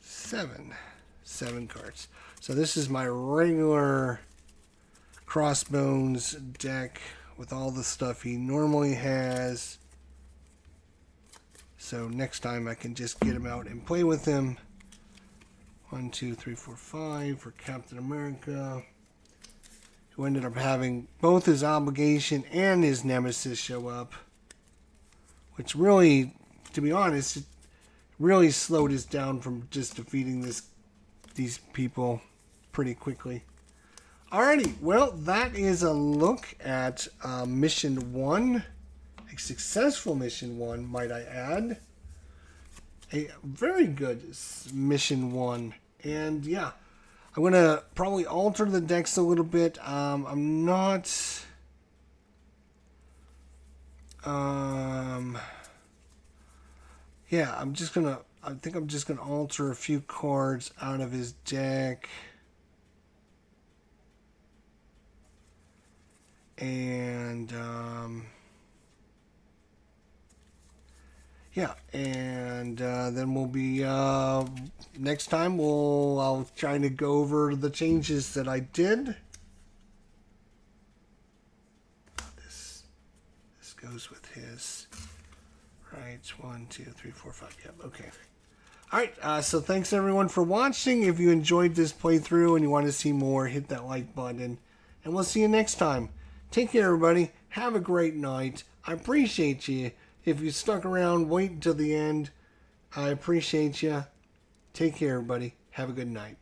A: 7. 7 cards. So this is my regular Crossbones deck with all the stuff he normally has. So next time I can just get him out and play with him. 1, 2, 3, 4, 5 for Captain America, who ended up having both his Obligation and his Nemesis show up, which really, to be honest, it really slowed us down from just defeating these people pretty quickly. Alrighty, well, that is a look at Mission 1. A successful Mission 1, might I add. A very good Mission 1. And yeah, I'm going to probably alter the decks a little bit. I'm not... yeah, I think I'm just going to alter a few cards out of his deck. And, yeah, and then we'll be, next time I'll try to go over the changes that I did. This goes with his, right, 1, 2, 3, 4, 5, yep, okay. Alright, so thanks everyone for watching. If you enjoyed this playthrough and you want to see more, hit that like button, and we'll see you next time. Take care, everybody. Have a great night. I appreciate you. If you stuck around, wait until the end. I appreciate you. Take care, everybody. Have a good night.